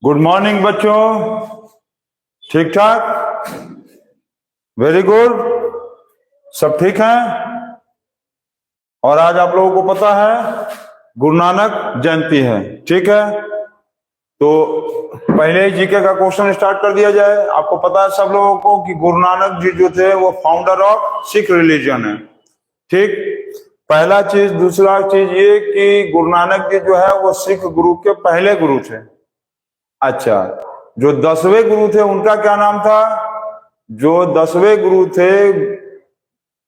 Good morning बच्चों, ठीक ठाक, वेरी गुड, सब ठीक है। और आज आप लोगों को पता है गुरु नानक जयंती है, ठीक है। तो पहले ही जीके का क्वेश्चन स्टार्ट कर दिया जाए। आपको पता है सब लोगों को कि गुरु नानक जी जो थे वो फाउंडर ऑफ सिख रिलीजन है, ठीक। पहला चीज। दूसरा चीज ये कि गुरु नानक जी जो है वो सिख गुरु के पहले गुरु थे। अच्छा, जो 10वें गुरु थे उनका क्या नाम था? जो 10वें गुरु थे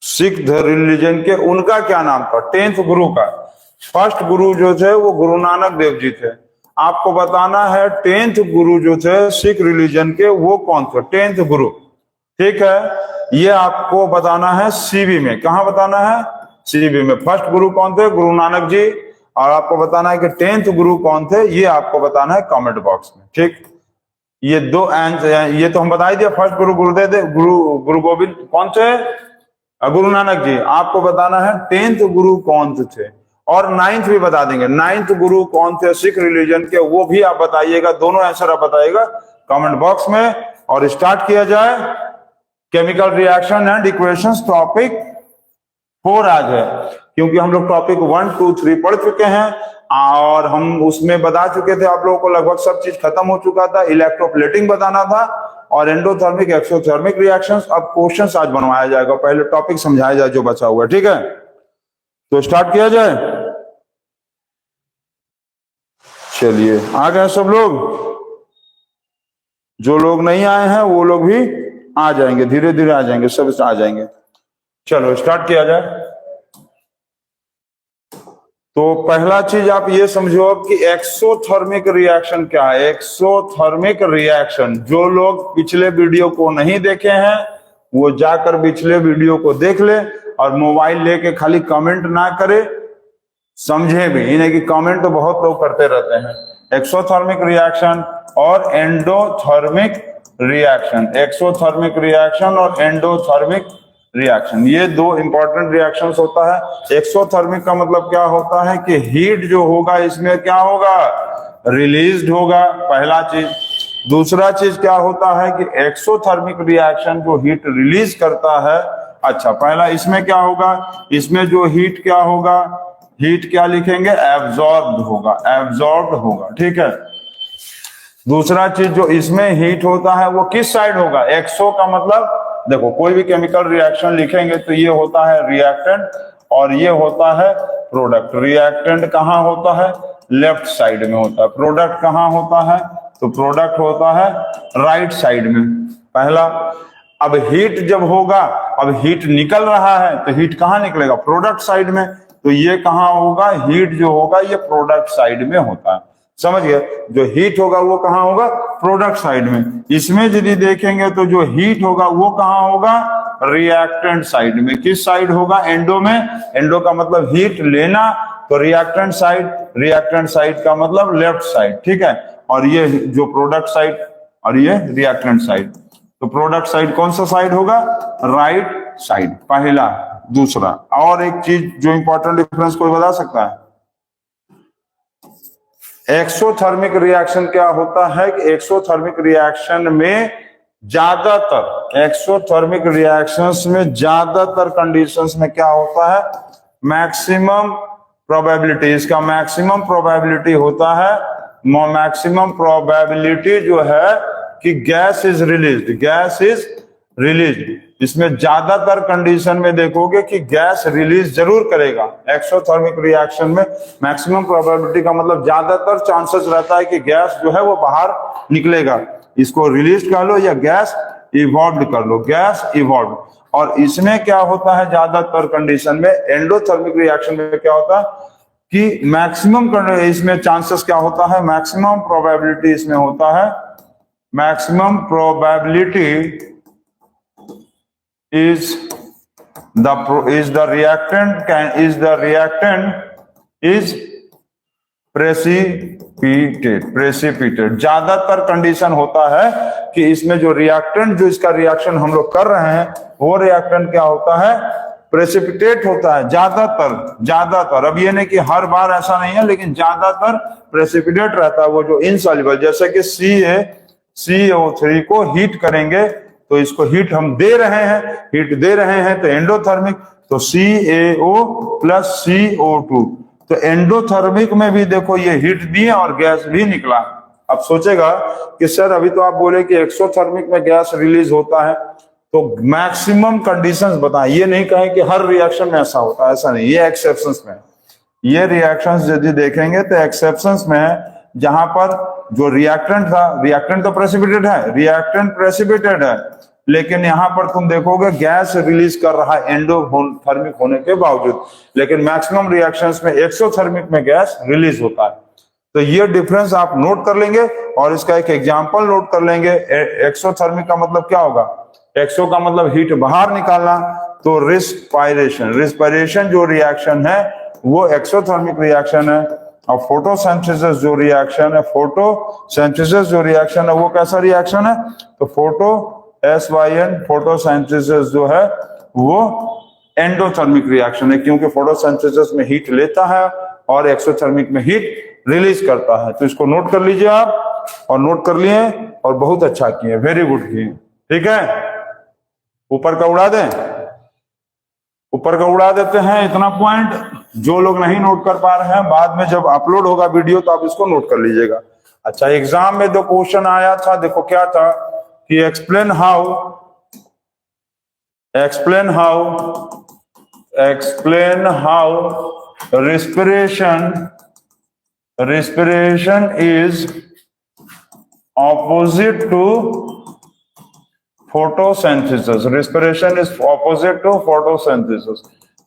सिख रिलीजन के, उनका क्या नाम था? 10th गुरु का फर्स्ट गुरु जो थे वो गुरु नानक देव जी थे। आपको बताना है 10th गुरु जो थे सिख रिलीजन के वो कौन थे? 10th गुरु, ठीक है। ये आपको बताना है सीबी में। कहाँ बताना है? सीबी में। फर्स्ट गुरु कौन थे? गुरु नानक जी। और आपको बताना है कि 10th गुरु कौन थे, ये आपको बताना है कमेंट बॉक्स में, ठीक। ये दो आंसर, ये तो हम बता ही दिया। फर्स्ट गुरु गुरु गोविंद कौन थे? गुरु नानक जी। आपको बताना है 10th गुरु कौन थे, और 9th भी बता देंगे। 9th गुरु कौन थे सिख रिलीजन के, वो भी आप बताइएगा। दोनों आंसर आप बताइएगा कमेंट बॉक्स में। और स्टार्ट किया जाए। Chemical reaction and equations topic 4 आज है, क्योंकि हम लोग टॉपिक 1, 2, 3 पढ़ चुके हैं और हम उसमें बता चुके थे। आप लोगों को लगभग सब चीज खत्म हो चुका था। इलेक्ट्रोप्लेटिंग बताना था और एंडोथर्मिक एक्सोथर्मिक रिएक्शंस। अब क्वेश्चंस आज बनवाया जाएगा, पहले टॉपिक समझाया जाए जो बचा हुआ है, ठीक है। तो स्टार्ट किया जाए। चलिए, आ गए सब लोग। जो लोग नहीं आए हैं वो लोग भी आ जाएंगे, धीरे धीरे आ जाएंगे, सब आ जाएंगे। चलो स्टार्ट किया जाए। तो पहला चीज आप ये समझो कि एक्सोथर्मिक रिएक्शन क्या है। एक्सोथर्मिक रिएक्शन, जो लोग पिछले वीडियो को नहीं देखे हैं वो जाकर पिछले वीडियो को देख ले, और मोबाइल लेके खाली कमेंट ना करे, समझे भी। इन्हें कि कमेंट तो बहुत लोग करते रहते हैं। एक्सोथर्मिक रिएक्शन और एंडोथर्मिक रिएक्शन, एक्सोथर्मिक रिएक्शन और एंडोथर्मिक रिएक्शन, ये दो इंपॉर्टेंट रिएक्शंस होता है। एक्सोथर्मिक का मतलब क्या होता है कि हीट जो होगा इसमें क्या होगा? रिलीज्ड होगा, पहला चीज। दूसरा चीज क्या होता है कि एक्सोथर्मिक रिएक्शन जो हीट रिलीज करता है। अच्छा, पहला इसमें क्या होगा? इसमें जो हीट क्या होगा? हीट क्या लिखेंगे? एब्जॉर्ब्ड होगा, एब्जॉर्ब्ड होगा, ठीक है। दूसरा चीज जो इसमें हीट होता है वो किस साइड होगा? एक्सो का मतलब देखो, कोई भी केमिकल रिएक्शन लिखेंगे तो ये होता है रिएक्टेंट और ये होता है प्रोडक्ट। रिएक्टेंट कहाँ होता है? लेफ्ट साइड में होता है। प्रोडक्ट कहाँ होता है? तो प्रोडक्ट होता है राइट साइड में, पहला। अब हीट जब होगा, अब हीट निकल रहा है तो हीट कहाँ निकलेगा? प्रोडक्ट साइड में। तो ये कहाँ होगा? हीट जो होगा ये प्रोडक्ट साइड में होता है, समझ गए। जो हीट होगा वो कहाँ होगा? प्रोडक्ट साइड में। इसमें यदि देखेंगे तो जो हीट होगा वो कहाँ होगा? रिएक्टेंट साइड में। किस साइड होगा? एंडो में। एंडो का मतलब हीट लेना, तो रिएक्टेंट साइड, रिएक्टेंट साइड का मतलब लेफ्ट साइड, ठीक है। और ये जो प्रोडक्ट साइड और ये रिएक्टेंट साइड। तो प्रोडक्ट साइड कौन सा साइड होगा? राइट साइड, पहला। दूसरा और एक चीज जो इंपॉर्टेंट डिफरेंस कोई बता सकता है? एक्सोथर्मिक रिएक्शन क्या होता है कि एक्सोथर्मिक रिएक्शन में ज्यादातर, एक्सोथर्मिक रिएक्शंस में ज्यादातर कंडीशंस में क्या होता है? मैक्सिमम प्रोबेबिलिटी, इसका मैक्सिमम प्रोबेबिलिटी होता है, मैक्सिमम प्रोबेबिलिटी जो है कि gas is released, gas is released. इसमें ज्यादातर कंडीशन में देखोगे कि गैस रिलीज जरूर करेगा। एक्सोथर्मिक रिएक्शन में मैक्सिमम प्रोबेबिलिटी का मतलब ज्यादातर चांसेस रहता है कि गैस जो है वो बाहर निकलेगा। इसको रिलीज कर लो या गैस इवॉल्व कर लो, गैस इवॉल्व। और इसमें क्या होता है ज्यादातर कंडीशन में? एंडोथर्मिक रिएक्शन में क्या होता है कि मैक्सिमम इसमें चांसेस क्या होता है? मैक्सिमम प्रोबेबिलिटी इसमें होता है, maximum probability is the reactant is precipitated। ज्यादातर कंडीशन होता है कि इसमें जो रिएक्टेंट, जो इसका रिएक्शन हम लोग कर रहे हैं वो रिएक्टेंट क्या होता है? प्रेसिपिटेट होता है ज्यादातर। अब ये नहीं कि हर बार ऐसा नहीं है, लेकिन ज्यादातर प्रेसिपिटेट रहता है वो जो इनसॉल्युबल। जैसे कि CaCO3 को हीट करेंगे तो इसको हीट हम दे रहे हैं तो एंडोथर्मिक, तो CaO प्लस CO2। तो एंडोथर्मिक में भी देखो ये हीट दिए और गैस भी निकला। अब सोचेगा कि सर अभी तो आप बोले कि एक्सोथर्मिक में गैस रिलीज होता है, तो मैक्सिमम कंडीशंस बताएं। ये नहीं कहें कि हर रिएक्शन में ऐसा होता है, ऐसा नहीं, ये एक्सेप्शंस में। ये रिएक्शंस यदि देखेंगे तो एक्सेप्शंस में है, जहां पर जो रिएक्टेंट था, रिएक्टेंट तो प्रेसिपिटेटेड है, लेकिन यहां पर तुम देखोगे गैस रिलीज कर रहा है एंडोथर्मिक होने के बावजूद, लेकिन मैक्सिमम रिएक्शंस में एक्सोथर्मिक में गैस रिलीज होता है। तो ये डिफरेंस आप नोट कर लेंगे और इसका एक एग्जांपल नोट कर लेंगे। एक्सोथर्मिक का मतलब क्या होगा? एक्सो का मतलब हीट बाहर निकालना, तो रिस्पायरेशन जो रिएक्शन है वो एक्सोथर्मिक रिएक्शन है। और फोटोसिंथेसिस जो रिएक्शन है वो कैसा रिएक्शन है? तो फोटोसिंथेसिस जो है वो एंडोथर्मिक रिएक्शन है, क्योंकि फोटोसिंथेसिस में हीट लेता है और एक्सोथर्मिक में हीट रिलीज करता है। तो इसको नोट कर लीजिए आप, और नोट कर लिए और बहुत अच्छा किए, वेरी गुड किए। ठीक है, ऊपर का उड़ा देते हैं इतना पॉइंट। जो लोग नहीं नोट कर पा रहे हैं, बाद में जब अपलोड होगा वीडियो तो आप इसको नोट कर लीजिएगा। अच्छा, एग्जाम में 2 क्वेश्चन आया था, देखो क्या था कि explain how respiration is opposite to photosynthesis।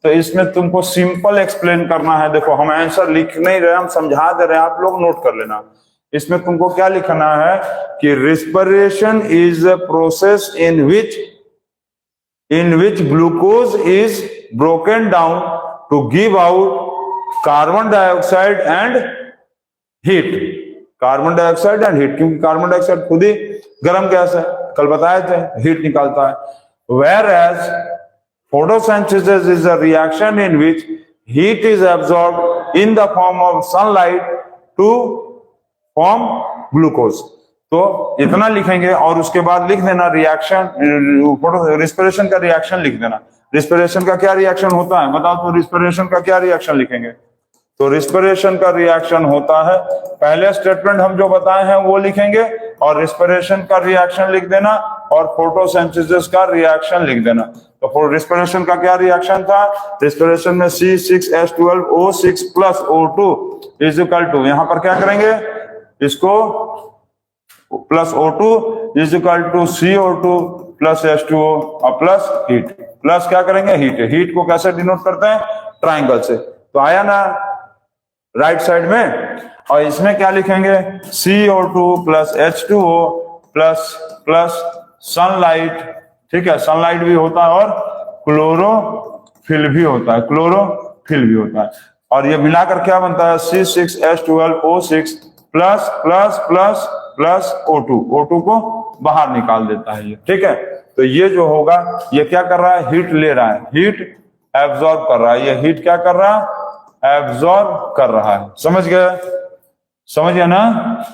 तो इसमें तुमको सिंपल एक्सप्लेन करना है। देखो हम आंसर लिख नहीं रहे, हम समझा दे रहे हैं, आप लोग नोट कर लेना। इसमें तुमको क्या लिखना है कि respiration is a process in which glucose is broken down to give out carbon dioxide and heat. क्योंकि कार्बन डाइऑक्साइड खुद ही गर्म गैस है, कल बताए थे, हीट निकालता है। Whereas photosynthesis is a reaction in which heat is absorbed in the form of sunlight to form glucose। तो इतना लिखेंगे और उसके बाद लिख देना रिस्पिरेशन का रिएक्शन लिख देना। रिस्पिरेशन का क्या रिएक्शन होता है बताओ? तो रिस्पिरेशन का क्या रिएक्शन लिखेंगे? तो रिस्पिरेशन का रिएक्शन होता है, पहले स्टेटमेंट हम जो बताए हैं वो लिखेंगे और रिस्पिरेशन का रिएक्शन लिख देना और फोटोसिंथेसिस का रिएक्शन लिख देना। तो रिस्पिरेशन का क्या रिएक्शन था? रिस्पिरेशन में C6H12O6 plus O2 is equal to, यहां पर क्या करेंगे इसको, plus O2 is equal to CO2 plus H2O और प्लस हीट। प्लस क्या करेंगे? हीट को कैसे डिनोट करते हैं? ट्राइंगल से। तो आया ना राइट साइड में। और इसमें क्या लिखेंगे? CO2 plus H2O plus sunlight. ठीक है, सनलाइट भी होता है और क्लोरोफिल भी होता है, और ये मिलाकर क्या बनता है? C6H12O6 प्लस O2 को बाहर निकाल देता है ये। ठीक है, तो ये जो होगा, ये क्या कर रहा है? हीट ले रहा है, हीट एब्जॉर्ब कर रहा है। ये हीट क्या कर रहा है? एब्जॉर्ब कर रहा है। समझ गए ना?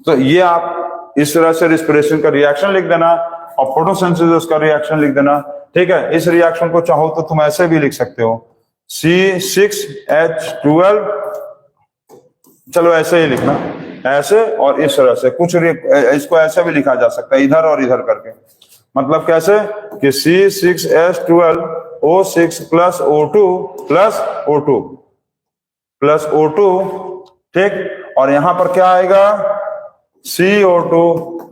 तो ये आप इस तरह से रिस्पिरेशन का रिएक्शन लिख देना और फोटोसिंथेसिस का रिएक्शन लिख देना। ठीक है, इस रिएक्शन को चाहो तो तुम ऐसे भी लिख सकते हो, C6H12, चलो ऐसे ही लिखना, ऐसे और इस तरह से। कुछ इसको ऐसे भी लिखा जा सकता है, इधर और इधर करके। मतलब कैसे कि C6H12O6 प्लस O2 ठीक, और यहां पर क्या आएगा? CO2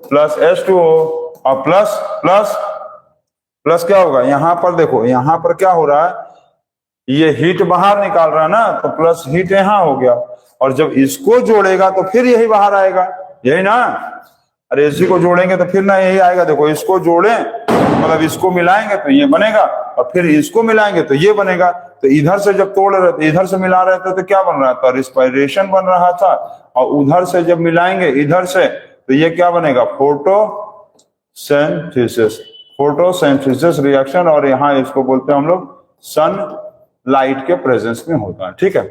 प्लस H2O और प्लस क्या होगा? यहां पर देखो, यहां पर क्या हो रहा है? ये हीट बाहर निकाल रहा है ना, तो प्लस हीट यहां हो गया, और जब इसको जोड़ेगा तो फिर यही बाहर आएगा, यही ना? अरे इसी को जोड़ेंगे तो फिर ना यही आएगा। देखो इसको जोड़ें मतलब इसको मिलाएंगे तो ये बनेगा, और फिर इसको मिलाएंगे तो ये बनेगा। तो इधर से जब तोड़ रहे थे, इधर से मिला रहे थे, तो क्या बन रहा था? रिस्पिरेशन बन रहा था। और उधर से जब मिलाएंगे इधर से, तो ये क्या बनेगा? Photosynthesis reaction. और यहाँ इसको बोलते हैं हम लोग सन लाइट के प्रेजेंस में होता है। ठीक है,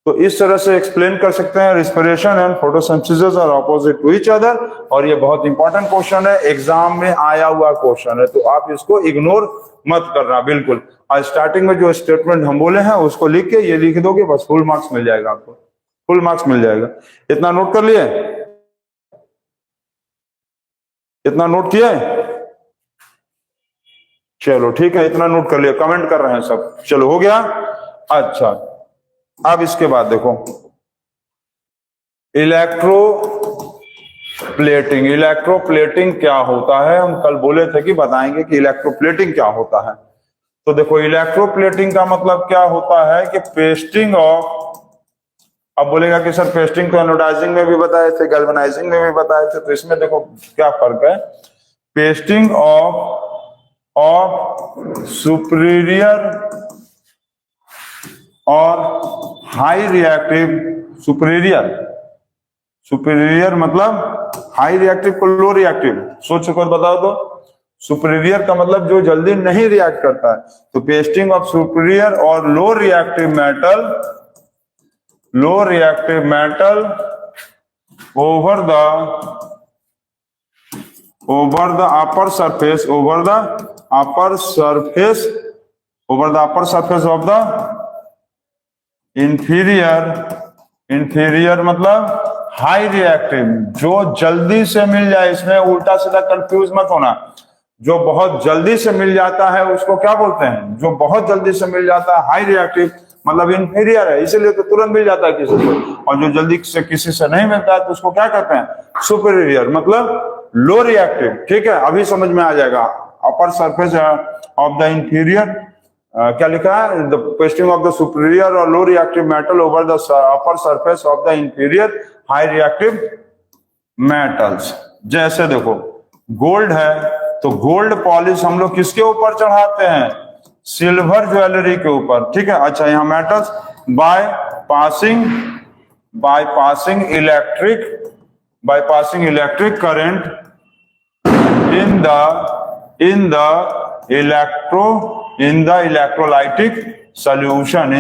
तो इस तरह से एक्सप्लेन कर सकते हैं respiration and photosynthesis are opposite to each other. और ये बहुत इंपॉर्टेंट क्वेश्चन है, एग्जाम में आया हुआ क्वेश्चन है, तो आप इसको इग्नोर मत करना बिल्कुल। और स्टार्टिंग में जो स्टेटमेंट हम बोले हैं उसको लिख के ये लिख दोगे, बस फुल मार्क्स मिल जाएगा आपको, फुल मार्क्स मिल जाएगा। इतना नोट कर लिए, इतना नोट किया है? चलो ठीक है, इतना नोट कर लिया, कमेंट कर रहे हैं सब, चलो हो गया। अच्छा, अब इसके बाद देखो इलेक्ट्रोप्लेटिंग। इलेक्ट्रोप्लेटिंग क्या होता है, हम कल बोले थे कि बताएंगे कि इलेक्ट्रोप्लेटिंग क्या होता है। तो देखो इलेक्ट्रोप्लेटिंग का मतलब क्या होता है कि पेस्टिंग ऑफ, अब बोलेगा कि सर पेस्टिंग तो एनोडाइजिंग में भी बताए थे, गैल्वेनाइजिंग में भी बताए थे, तो इसमें देखो क्या फर्क है। पेस्टिंग ऑफ सुपीरियर और हाई रिएक्टिव, सुपीरियर मतलब हाई रिएक्टिव को लो रिएक्टिव, सोचो खुद बताओ तो। सुपीरियर का मतलब जो जल्दी नहीं रिएक्ट करता है, तो पेस्टिंग ऑफ सुपीरियर और low reactive metal over the upper surface of the inferior मतलब हाई रिएक्टिव, जो जल्दी से मिल जाए, इसमें उल्टा सीधा कंफ्यूज मत होना। जो बहुत जल्दी से मिल जाता है उसको क्या बोलते हैं, जो बहुत जल्दी से मिल जाता है हाई रिएक्टिव मतलब इंफीरियर है, इसीलिए तो तुरंत मिल जाता है किसी को। और जो जल्दी से किसी से नहीं मिलता है तो उसको क्या कहते हैं, सुपीरियर मतलब लो रिएक्टिव। ठीक है, अभी समझ में आ जाएगा। Upper surface of the inferior, क्या लिखा है, the pasting of the superior और low reactive metal over the upper surface of the inferior high reactive metals. जैसे देखो गोल्ड है, तो गोल्ड पॉलिश हम लोग किसके ऊपर चढ़ाते हैं, सिल्वर ज्वेलरी के ऊपर। ठीक है, अच्छा यहाँ metals by passing electric current in the electrolytic solution।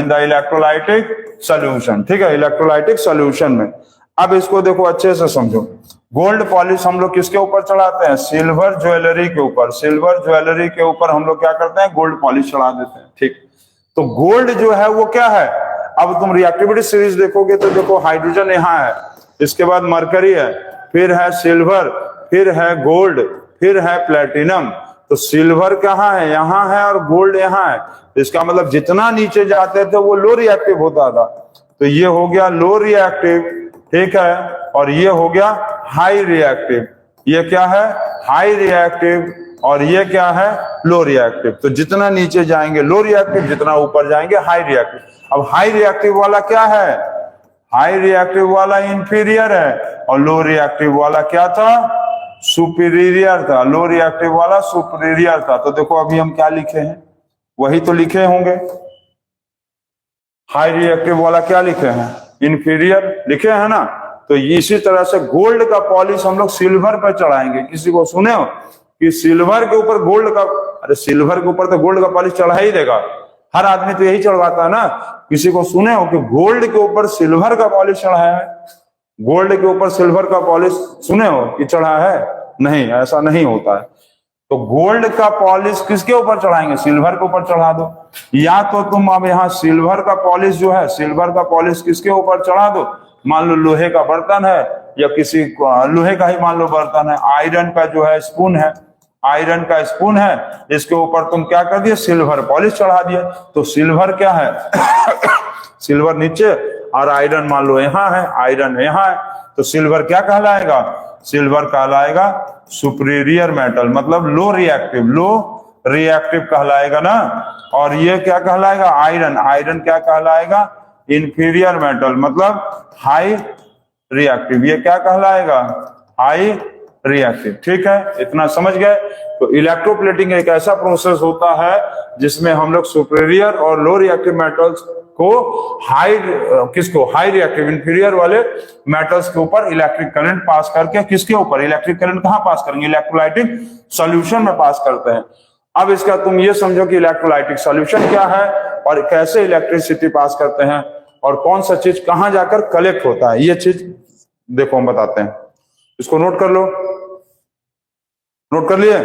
ठीक है, इलेक्ट्रोलाइटिक सॉल्यूशन में। अब इसको देखो अच्छे से समझो। गोल्ड पॉलिश हम लोग किसके ऊपर चढ़ाते हैं, सिल्वर ज्वेलरी के ऊपर। सिल्वर ज्वेलरी के ऊपर हम लोग क्या करते हैं, गोल्ड पॉलिश चढ़ा देते हैं। ठीक, तो गोल्ड जो है वो क्या है, अब तुम रिएक्टिविटी सीरीज देखोगे तो देखो हाइड्रोजन यहाँ है, इसके बाद मरकरी है, फिर है सिल्वर, फिर है गोल्ड, फिर है प्लेटिनम। तो सिल्वर कहाँ है, यहाँ है, और गोल्ड यहाँ है। इसका मतलब जितना नीचे जाते थे वो लो रिएक्टिव होता था। तो ये हो गया लो रिएक्टिव, ठीक है, और ये हो गया हाई रिएक्टिव। ये क्या है, हाई रिएक्टिव, और ये क्या है, लो रिएक्टिव। तो जितना नीचे जाएंगे लो रिएक्टिव, जितना ऊपर जाएंगे हाई रिएक्टिव। अब हाई रिएक्टिव वाला क्या है, हाई रिएक्टिव वाला इंफीरियर है, और लो रिएक्टिव वाला क्या था, सुपीरियर था। लो रिएक्टिव वाला सुपीरियर था। तो देखो अभी हम क्या लिखे हैं, वही तो लिखे होंगे। हाई रिएक्टिव वाला क्या लिखे हैं, इंफीरियर लिखे हैं ना। तो इसी तरह से गोल्ड का पॉलिश हम लोग सिल्वर पर चढ़ाएंगे। किसी को सुने हो कि सिल्वर के ऊपर गोल्ड का, अरे सिल्वर के ऊपर तो गोल्ड का पॉलिश चढ़ा ही देगा, हर आदमी तो यही चढ़वाता है ना। किसी को सुने हो कि गोल्ड के ऊपर सिल्वर का पॉलिश चढ़ाया है, गोल्ड के ऊपर सिल्वर का पॉलिश सुने हो कि चढ़ा है? नहीं, ऐसा नहीं होता है। तो गोल्ड का पॉलिश किसके ऊपर चढ़ाएंगे, सिल्वर के ऊपर चढ़ा दो। या तो तुम अब यहाँ सिल्वर का पॉलिश जो है, सिल्वर का पॉलिश किसके ऊपर चढ़ा दो, मान लो लोहे का बर्तन है, या किसी लोहे का ही मान लो बर्तन है, आयरन का जो है स्पून है, आयरन का स्पून है, इसके ऊपर तुम क्या कर दिए, सिल्वर पॉलिश चढ़ा दिया। तो सिल्वर क्या है सिल्वर नीचे, और आयरन मान लो यहाँ है, आयरन यहाँ है। तो सिल्वर क्या कहलाएगा, सिल्वर कहलाएगा सुपीरियर मेटल, मतलब लो रिएक्टिव कहलाएगा ना। और ये क्या कहलाएगा, आयरन, आयरन क्या कहलाएगा, इंफीरियर मेटल, मतलब हाई रिएक्टिव। ये क्या कहलाएगा, हाई रिएक्टिव। ठीक है, इतना समझ गए। तो इलेक्ट्रोप्लेटिंग एक ऐसा प्रोसेस होता है जिसमें हम लोग सुपीरियर और लो रिएक्टिव मेटल्स को हाई रिएक्टिव इंफीरियर वाले मेटल्स के ऊपर इलेक्ट्रिक करंट पास करके, किसके ऊपर, इलेक्ट्रिक करंट कहां पास करेंगे, इलेक्ट्रोलाइटिक सॉल्यूशन में पास करते हैं। अब इसका तुम ये समझो कि इलेक्ट्रोलाइटिक सॉल्यूशन क्या है और कैसे इलेक्ट्रिसिटी पास करते हैं और कौन सा चीज कहां जाकर कलेक्ट होता है, ये चीज देखो हम बताते हैं। इसको नोट कर लो, नोट कर लिए?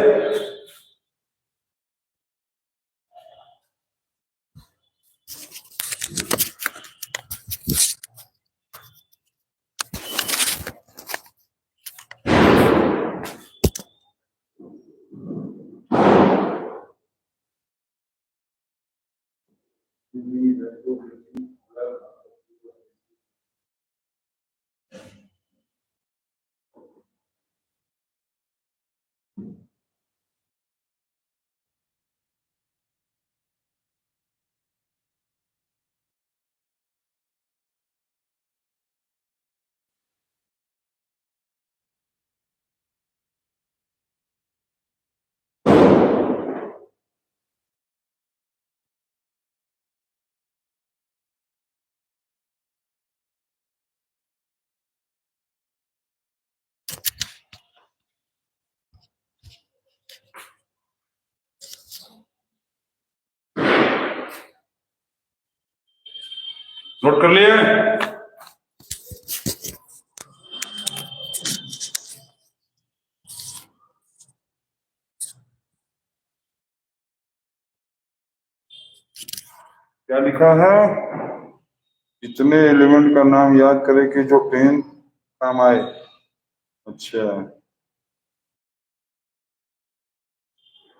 नोट कर लिए? क्या लिखा है? इतने एलिमेंट का नाम याद करें कि जो पेन काम आए। अच्छा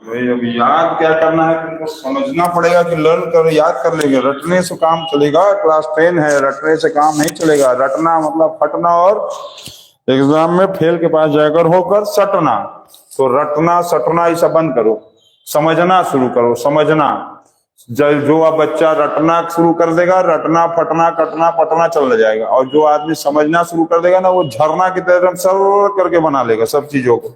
भाई, अभी याद क्या करना है, तुमको समझना पड़ेगा कि लर्न कर, याद कर लेंगे, रटने से काम चलेगा? क्लास 10 है, रटने से काम नहीं चलेगा। रटना मतलब फटना और एग्जाम में फेल के पास जाकर होकर सटना। तो रटना सटना ये सब बंद करो, समझना शुरू करो। समझना, जो अब बच्चा रटना शुरू कर देगा, रटना फटना कटना पटना चल जाएगा, और जो आदमी समझना शुरू कर देगा ना, वो झरना की तरह सरल करके बना लेगा सब चीजों को।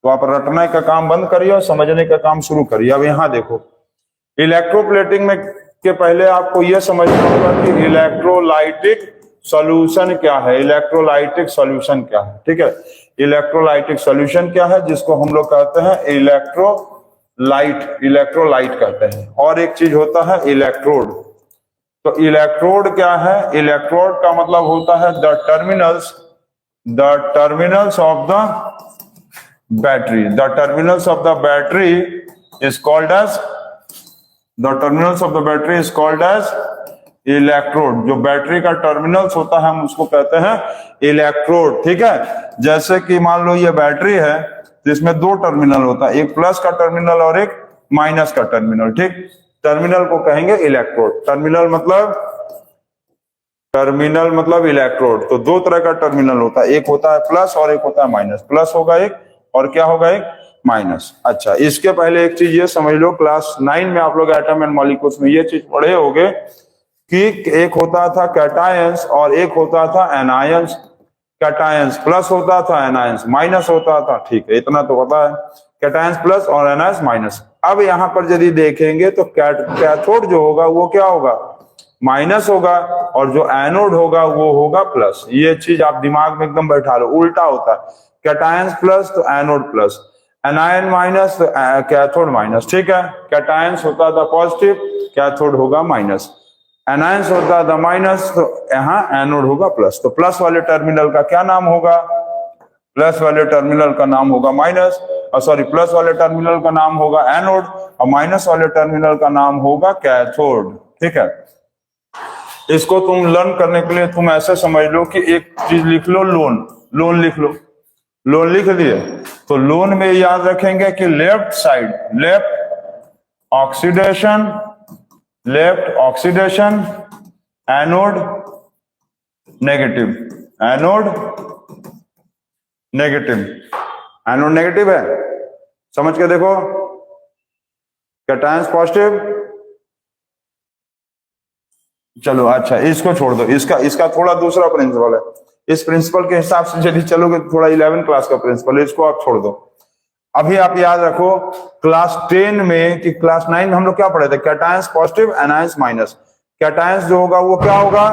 तो आप रटने का काम बंद करिए और समझने का काम शुरू करिए। अब यहाँ देखो, इलेक्ट्रोप्लेटिंग में के पहले आपको यह समझना होगा कि इलेक्ट्रोलाइटिक सॉल्यूशन क्या है। इलेक्ट्रोलाइटिक सॉल्यूशन क्या है, ठीक है? इलेक्ट्रोलाइटिक सॉल्यूशन क्या है, जिसको हम लोग कहते हैं इलेक्ट्रोलाइट कहते हैं। और एक चीज होता है इलेक्ट्रोड। तो इलेक्ट्रोड क्या है? इलेक्ट्रोड का मतलब होता है the terminals of the battery. The terminals of the battery is called as electrode. जो बैटरी का टर्मिनल्स होता है हम उसको कहते हैं इलेक्ट्रोड, ठीक है? जैसे कि मान लो ये बैटरी है, तो इसमें दो टर्मिनल होता है, एक प्लस का टर्मिनल और एक माइनस का टर्मिनल, ठीक? टर्मिनल को कहेंगे इलेक्ट्रोड। टर्मिनल मतलब इलेक्ट्रोड। तो दो तरह का टर्मिनल होता है, एक होता है प्लस और एक होता है माइनस। प्लस होगा एक और क्या होगा, एक माइनस। अच्छा, इसके पहले एक चीज ये समझ लो, क्लास 9 में आप लोग एटम एंड मॉलिक्यूल्स में ये चीज पढ़े होंगे कि एक होता था कैटायंस और एक होता था एनायंस। कैटायंस प्लस होता था, एनायंस माइनस होता था, ठीक है? इतना तो पता है, कैटायंस प्लस और एनायंस माइनस। अब यहाँ पर यदि देखेंगे तो कैथोड जो होगा वो क्या होगा, माइनस होगा, और जो एनोड होगा वो होगा प्लस। ये चीज आप दिमाग में एकदम बैठा लो, उल्टा होता है, कैटायंस प्लस तो एनोड प्लस, एनायन माइनस तो कैथोड माइनस, ठीक है? कैटायंस होता था पॉजिटिव, कैथोड होगा माइनस। एनायंस होता था माइनस, तो यहाँ एनोड होगा प्लस। तो प्लस वाले टर्मिनल का क्या नाम होगा? प्लस वाले टर्मिनल का नाम होगा माइनस, और सॉरी, प्लस वाले टर्मिनल का नाम होगा एनोड, और माइनस वाले टर्मिनल का नाम होगा कैथोड, ठीक है? इसको तुम लर्न करने के लिए तुम ऐसे समझ लो कि एक चीज लिख लो, लोन लिख लो। लोन लिख लिए तो लोन में याद रखेंगे कि लेफ्ट ऑक्सीडेशन एनोड नेगेटिव है। समझ के देखो, कैटायंस पॉजिटिव। चलो अच्छा, इसको छोड़ दो, इसका थोड़ा दूसरा प्रिंसिपल है। इस प्रिंसिपल के हिसाब से यदि चलोगे तो थोड़ा 11 क्लास का प्रिंसिपल है, इसको आप छोड़ दो। अभी आप याद रखो क्लास 10 में कि क्लास 9 में हम लोग क्या पढ़े थे, cations positive anions minus. Cations जो होगा वो क्या होगा,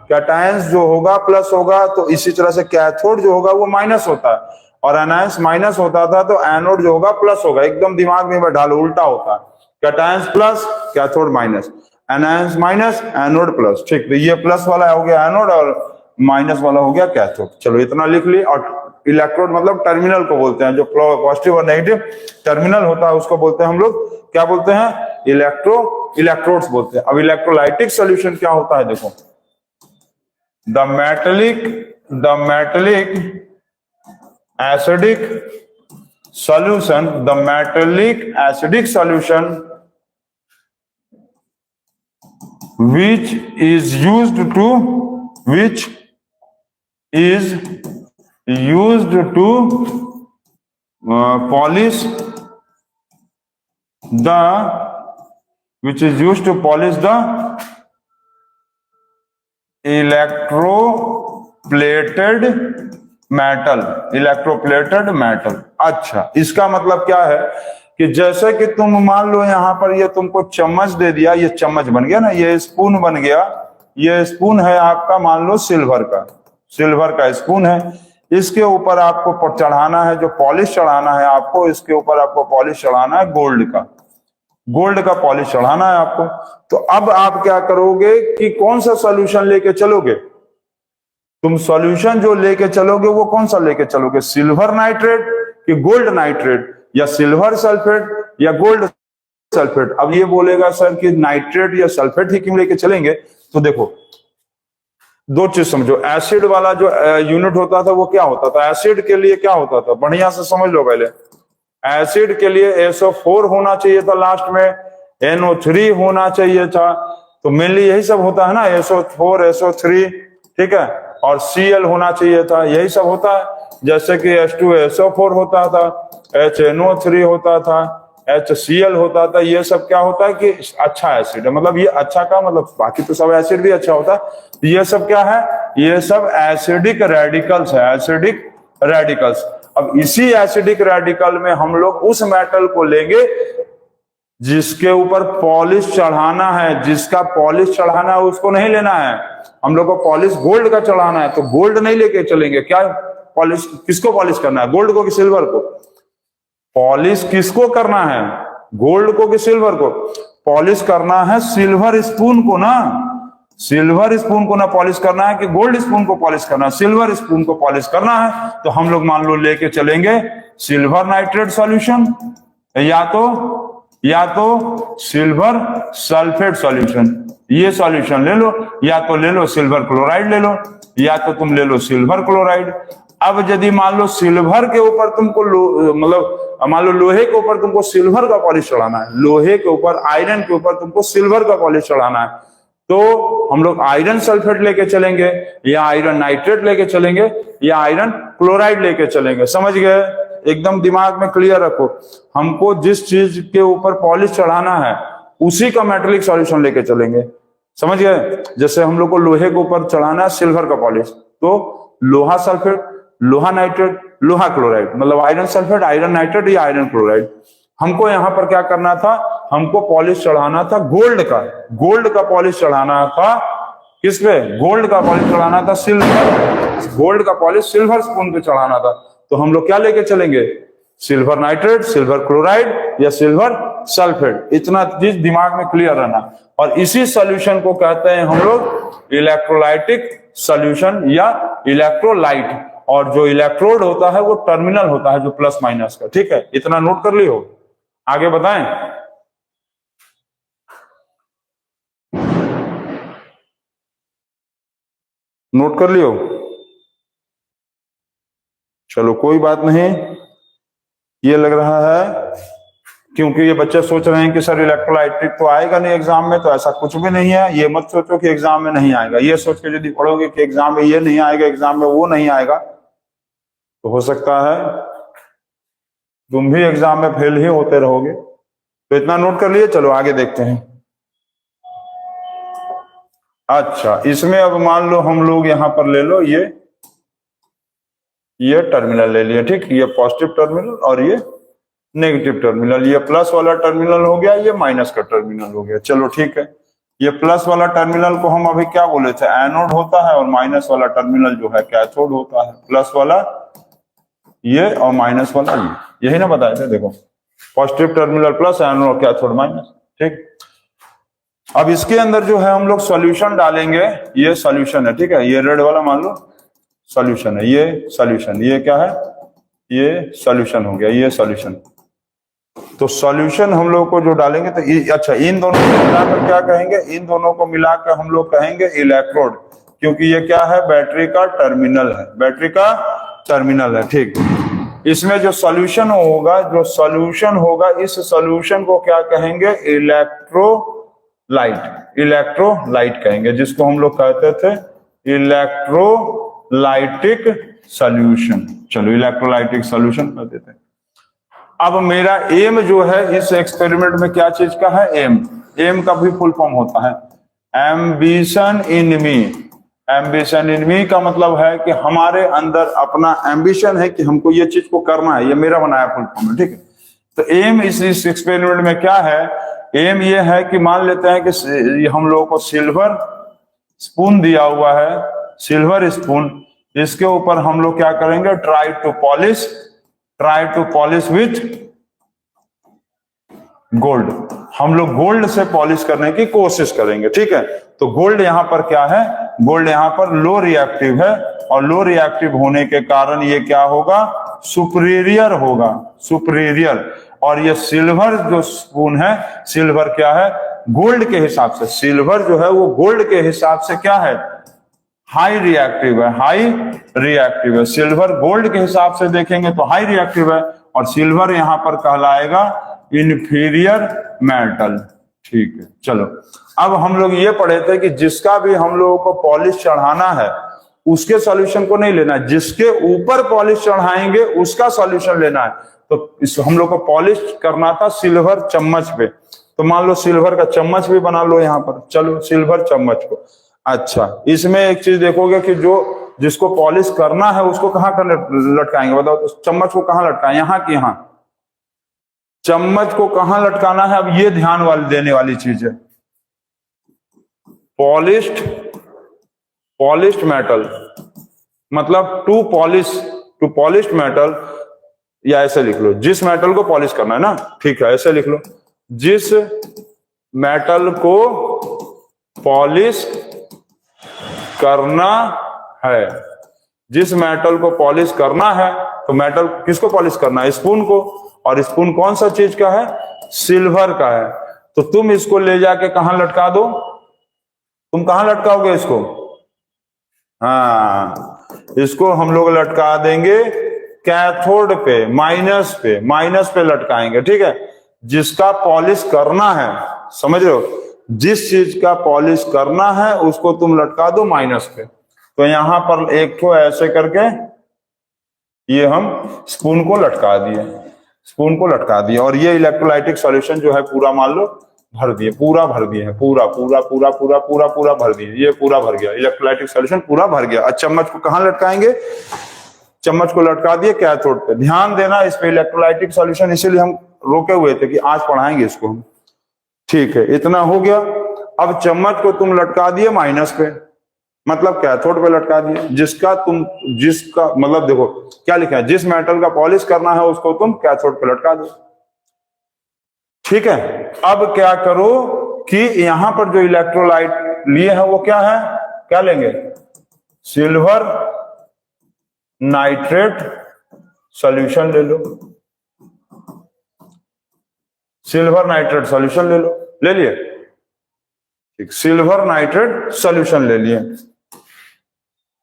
कैटायंस जो होगा प्लस होगा, तो इसी तरह से कैथोड जो होगा वो माइनस होता है। और एनायंस माइनस होता था तो एनोड जो होगा प्लस होगा। एकदम दिमाग में बैठा लो, उल्टा होता है, cations plus cathode minus, anions minus anode plus. ठीक, तो ये प्लस वाला हो गया एनोड और माइनस वाला हो गया कैथोड। चलो इतना लिख ली। और इलेक्ट्रोड मतलब टर्मिनल को बोलते हैं, जो पॉजिटिव और नेगेटिव टर्मिनल होता है उसको बोलते हैं हम लोग, क्या बोलते हैं, इलेक्ट्रोड्स बोलते हैं। अब इलेक्ट्रोलाइटिक सॉल्यूशन क्या होता है, देखो, the metallic acidic solution which is used to polish the electroplated metal. अच्छा, इसका मतलब क्या है कि जैसे कि तुम मान लो यहां पर ये तुमको चम्मच दे दिया, ये चम्मच बन गया ना, ये स्पून बन गया, ये स्पून है आपका मान लो सिल्वर का स्पून है। इसके ऊपर आपको चढ़ाना है, जो पॉलिश चढ़ाना है आपको, इसके ऊपर आपको पॉलिश चढ़ाना है गोल्ड का पॉलिश चढ़ाना है आपको। तो अब आप क्या करोगे कि कौन सा सॉल्यूशन लेके चलोगे, तुम सॉल्यूशन जो लेके चलोगे वो कौन सा लेके चलोगे, सिल्वर नाइट्रेट कि गोल्ड नाइट्रेट, या सिल्वर सल्फेट या गोल्ड सल्फेट। अब ये बोलेगा सर कि नाइट्रेट या सल्फेट ही क्यों लेके चलेंगे, तो देखो दो चीज समझो। एसिड वाला जो यूनिट होता था वो क्या होता था, एसिड के लिए क्या होता था, बढ़िया से समझ लो पहले। एसिड के लिए SO4 होना चाहिए था, लास्ट में NO3 होना चाहिए था। तो मेनली यही सब होता है ना, SO4 SO3, ठीक है, और Cl होना चाहिए था, यही सब होता है। जैसे कि H2SO4 होता था, HNO3 होता था, HCl होता था। ये सब क्या होता है कि अच्छा एसिड है, मतलब ये अच्छा का मतलब, बाकी तो सब एसिड भी अच्छा होता है, ये सब क्या है, ये सब एसिडिक रेडिकल्स है, एसिडिक रेडिकल्स। अब इसी एसिडिक रेडिकल में हम लोग उस मेटल को लेंगे जिसके ऊपर पॉलिश चढ़ाना है, जिसका पॉलिश चढ़ाना है उसको नहीं लेना है हम लोग को, पॉलिश गोल्ड का चढ़ाना है, तो गोल्ड नहीं लेके चलेंगे। क्या पॉलिश, किसको पॉलिश करना है, गोल्ड को कि सिल्वर को? पॉलिश किसको करना है, गोल्ड को कि सिल्वर को? पॉलिश करना है सिल्वर स्पून को ना, सिल्वर स्पून को ना पॉलिश करना है कि गोल्ड स्पून को पॉलिश करना है, सिल्वर स्पून को पॉलिश करना है। तो हम लोग मान लो लेके चलेंगे सिल्वर नाइट्रेट सॉल्यूशन, या तो सिल्वर सल्फेट सॉल्यूशन, ये सॉल्यूशन ले लो, या तो ले लो सिल्वर क्लोराइड ले लो, या तो तुम ले लो सिल्वर क्लोराइड। अब यदि मान लो सिल्वर के ऊपर तुमको मतलब मान लो लोहे के ऊपर तुमको सिल्वर का पॉलिश चढ़ाना है, लोहे के ऊपर, आयरन के ऊपर तुमको सिल्वर का पॉलिश चढ़ाना है, तो हम लोग आयरन सल्फेट लेके चलेंगे, या आयरन नाइट्रेट लेके चलेंगे, या आयरन क्लोराइड लेके चलेंगे। समझ गए? एकदम दिमाग में क्लियर रखो, हमको जिस चीज के ऊपर पॉलिश चढ़ाना है उसी का मेटेलिक सॉल्यूशन लेके चलेंगे। समझ गए? जैसे हम लोग को लोहे के ऊपर चढ़ाना है सिल्वर का पॉलिश, तो लोहा सल्फेट, लोहा नाइट्रेट, लोहा क्लोराइड, मतलब आयरन सल्फेट, आयरन नाइट्रेट या आयरन क्लोराइड। हमको यहाँ पर क्या करना था, हमको पॉलिश चढ़ाना था गोल्ड का पॉलिश चढ़ाना था। किस पे? गोल्ड का पॉलिश चढ़ाना था सिल्वर, गोल्ड का पॉलिश सिल्वर स्पून पे चढ़ाना था। तो हम लोग क्या लेके चलेंगे, सिल्वर नाइट्रेट, सिल्वर क्लोराइड या सिल्वर सल्फेट। इतना चीज दिमाग में क्लियर रहना। और इसी सॉल्यूशन को कहते हैं हम लोग इलेक्ट्रोलाइटिक सॉल्यूशन या इलेक्ट्रोलाइट। और जो इलेक्ट्रोड होता है वो टर्मिनल होता है, जो प्लस माइनस का। ठीक है, इतना नोट कर लियो, आगे बताएं। नोट कर लियो, चलो कोई बात नहीं। ये लग रहा है क्योंकि ये बच्चे सोच रहे हैं कि सर इलेक्ट्रोलाइटिक तो आएगा नहीं एग्जाम में, तो ऐसा कुछ भी नहीं है। ये मत सोचो कि एग्जाम में नहीं आएगा, ये सोच के यदि पढ़ोगे कि एग्जाम में ये नहीं आएगा, एग्जाम में वो नहीं आएगा, तो हो सकता है तुम भी एग्जाम में फेल ही होते रहोगे। तो इतना नोट कर लिए, चलो आगे देखते हैं। अच्छा, इसमें अब मान लो हम लोग यहां पर ले लो ये टर्मिनल ले लिए, ठीक, ये पॉजिटिव टर्मिनल और ये नेगेटिव टर्मिनल, ये प्लस वाला टर्मिनल हो गया, ये माइनस का टर्मिनल हो गया। चलो ठीक है, ये प्लस वाला टर्मिनल को हम अभी क्या बोले थे, एनोड होता है, और माइनस वाला टर्मिनल जो है कैथोड होता है। प्लस वाला ये और माइनस वाला ये, यही ना बताए थे। देखो positive terminal plus anode cathode minus, ठीक। अब इसके अंदर जो है हम लोग सॉल्यूशन डालेंगे, ये सॉल्यूशन है, ठीक है। ये रेड वाला मान लो सॉल्यूशन है, ये सॉल्यूशन, ये क्या है, ये सॉल्यूशन हो गया, ये सॉल्यूशन। तो सॉल्यूशन हम लोग को जो डालेंगे तो अच्छा, इन दोनों को मिलाकर क्या कहेंगे, इन दोनों को मिलाकर हम लोग कहेंगे इलेक्ट्रोड, क्योंकि ये क्या है, बैटरी का टर्मिनल है, बैटरी का टर्मिनल है, ठीक। इसमें जो सॉल्यूशन होगा, जो सॉल्यूशन होगा, इस सॉल्यूशन को क्या कहेंगे, इलेक्ट्रोलाइट, इलेक्ट्रोलाइट कहेंगे, जिसको हम लोग कहते थे इलेक्ट्रोलाइटिक सॉल्यूशन। चलो इलेक्ट्रोलाइटिक सॉल्यूशन कर देते हैं। अब मेरा एम जो है इस एक्सपेरिमेंट में क्या चीज का है, एम, एम का भी फुल फॉर्म होता है एम्बिशन इन मी। एम्बिशन इन मी का मतलब है कि हमारे अंदर अपना एम्बिशन है कि हमको ये चीज को करना है, ये मेरा बनाया फुल फॉर्म है, ठीक है। तो एम इस एक्सपेरिमेंट में क्या है, एम ये है कि मान लेते हैं कि हम लोगों को सिल्वर स्पून दिया हुआ है, सिल्वर स्पून, इसके ऊपर हम लोग क्या करेंगे, try to polish with gold, हम लोग गोल्ड से पॉलिश करने की कोशिश करेंगे, ठीक है। तो गोल्ड यहां पर क्या है, गोल्ड यहां पर लो रिएक्टिव है, और लो रिएक्टिव होने के कारण ये क्या होगा, सुपीरियर होगा, सुपीरियर। और ये सिल्वर जो स्पून है, सिल्वर क्या है, गोल्ड के हिसाब से, सिल्वर जो है वो गोल्ड के हिसाब से क्या है, हाई रिएक्टिव है, हाई रिएक्टिव है। सिल्वर गोल्ड के हिसाब से देखेंगे तो हाई रिएक्टिव है, और सिल्वर यहां पर कहलाएगा इंफीरियर मेटल, ठीक है। चलो अब हम लोग ये पढ़े थे कि जिसका भी हम लोगों को पॉलिश चढ़ाना है उसके सॉल्यूशन को नहीं लेना है, जिसके ऊपर पॉलिश चढ़ाएंगे उसका सॉल्यूशन लेना है। तो इस हम लोग को पॉलिश करना था सिल्वर चम्मच पे, तो मान लो सिल्वर का चम्मच भी बना लो यहां पर, चलो सिल्वर चम्मच को। अच्छा, इसमें एक चीज देखोगे कि जो जिसको पॉलिश करना है उसको कहाँ कर लटकाएंगे, बताओ तो चम्मच को कहाँ लटकाएं, यहाँ की यहाँ, चम्मच को कहां लटकाना है। अब ये ध्यान वाली देने वाली चीज है, पॉलिश्ड मेटल मतलब टू पॉलिश्ड मेटल, या ऐसे लिख लो, जिस मेटल को पॉलिश करना है ना, ठीक है, ऐसे लिख लो, जिस मेटल को पॉलिश करना है, जिस मेटल को पॉलिश करना है, तो मेटल किसको पॉलिश करना है, स्पून को, और स्पून कौन सा चीज का है, सिल्वर का है। तो तुम इसको ले जाके कहां लटका दो, तुम कहां लटकाओगे इसको, हाँ, इसको हम लोग लटका देंगे कैथोड पे, माइनस पे लटकाएंगे, ठीक है। जिसका पॉलिश करना है, समझ रहे हो, जिस चीज का पॉलिश करना है उसको तुम लटका दो माइनस पे। तो यहां पर एक तो ऐसे करके ये हम स्पून को लटका दिए, और ये इलेक्ट्रोलाइटिक सॉल्यूशन जो है पूरा मान लो भर दिए, पूरा भर दिए, पूरा भर दिए, ये पूरा भर गया, इलेक्ट्रोलाइटिक सॉल्यूशन पूरा भर गया। अब चम्मच को कहां लटकाएंगे, चम्मच को लटका दिए कैथोड पे। ध्यान देना इस पे, इलेक्ट्रोलाइटिक सॉल्यूशन इसीलिए हम रोके हुए थे कि आज पढ़ाएंगे इसको हम, ठीक है। इतना हो गया। अब चम्मच को तुम लटका दिए माइनस पे, मतलब कैथोड पे लटका दिए, जिसका मतलब देखो क्या लिखा है, जिस मेटल का पॉलिश करना है उसको तुम कैथोड पे लटका दो, ठीक है। अब क्या करो कि यहां पर जो इलेक्ट्रोलाइट लिए है वो क्या है, क्या लेंगे, सिल्वर नाइट्रेट सॉल्यूशन ले लो, सिल्वर नाइट्रेट सॉल्यूशन ले लो, ले लिए, ठीक, सिल्वर नाइट्रेट सॉल्यूशन ले लिए,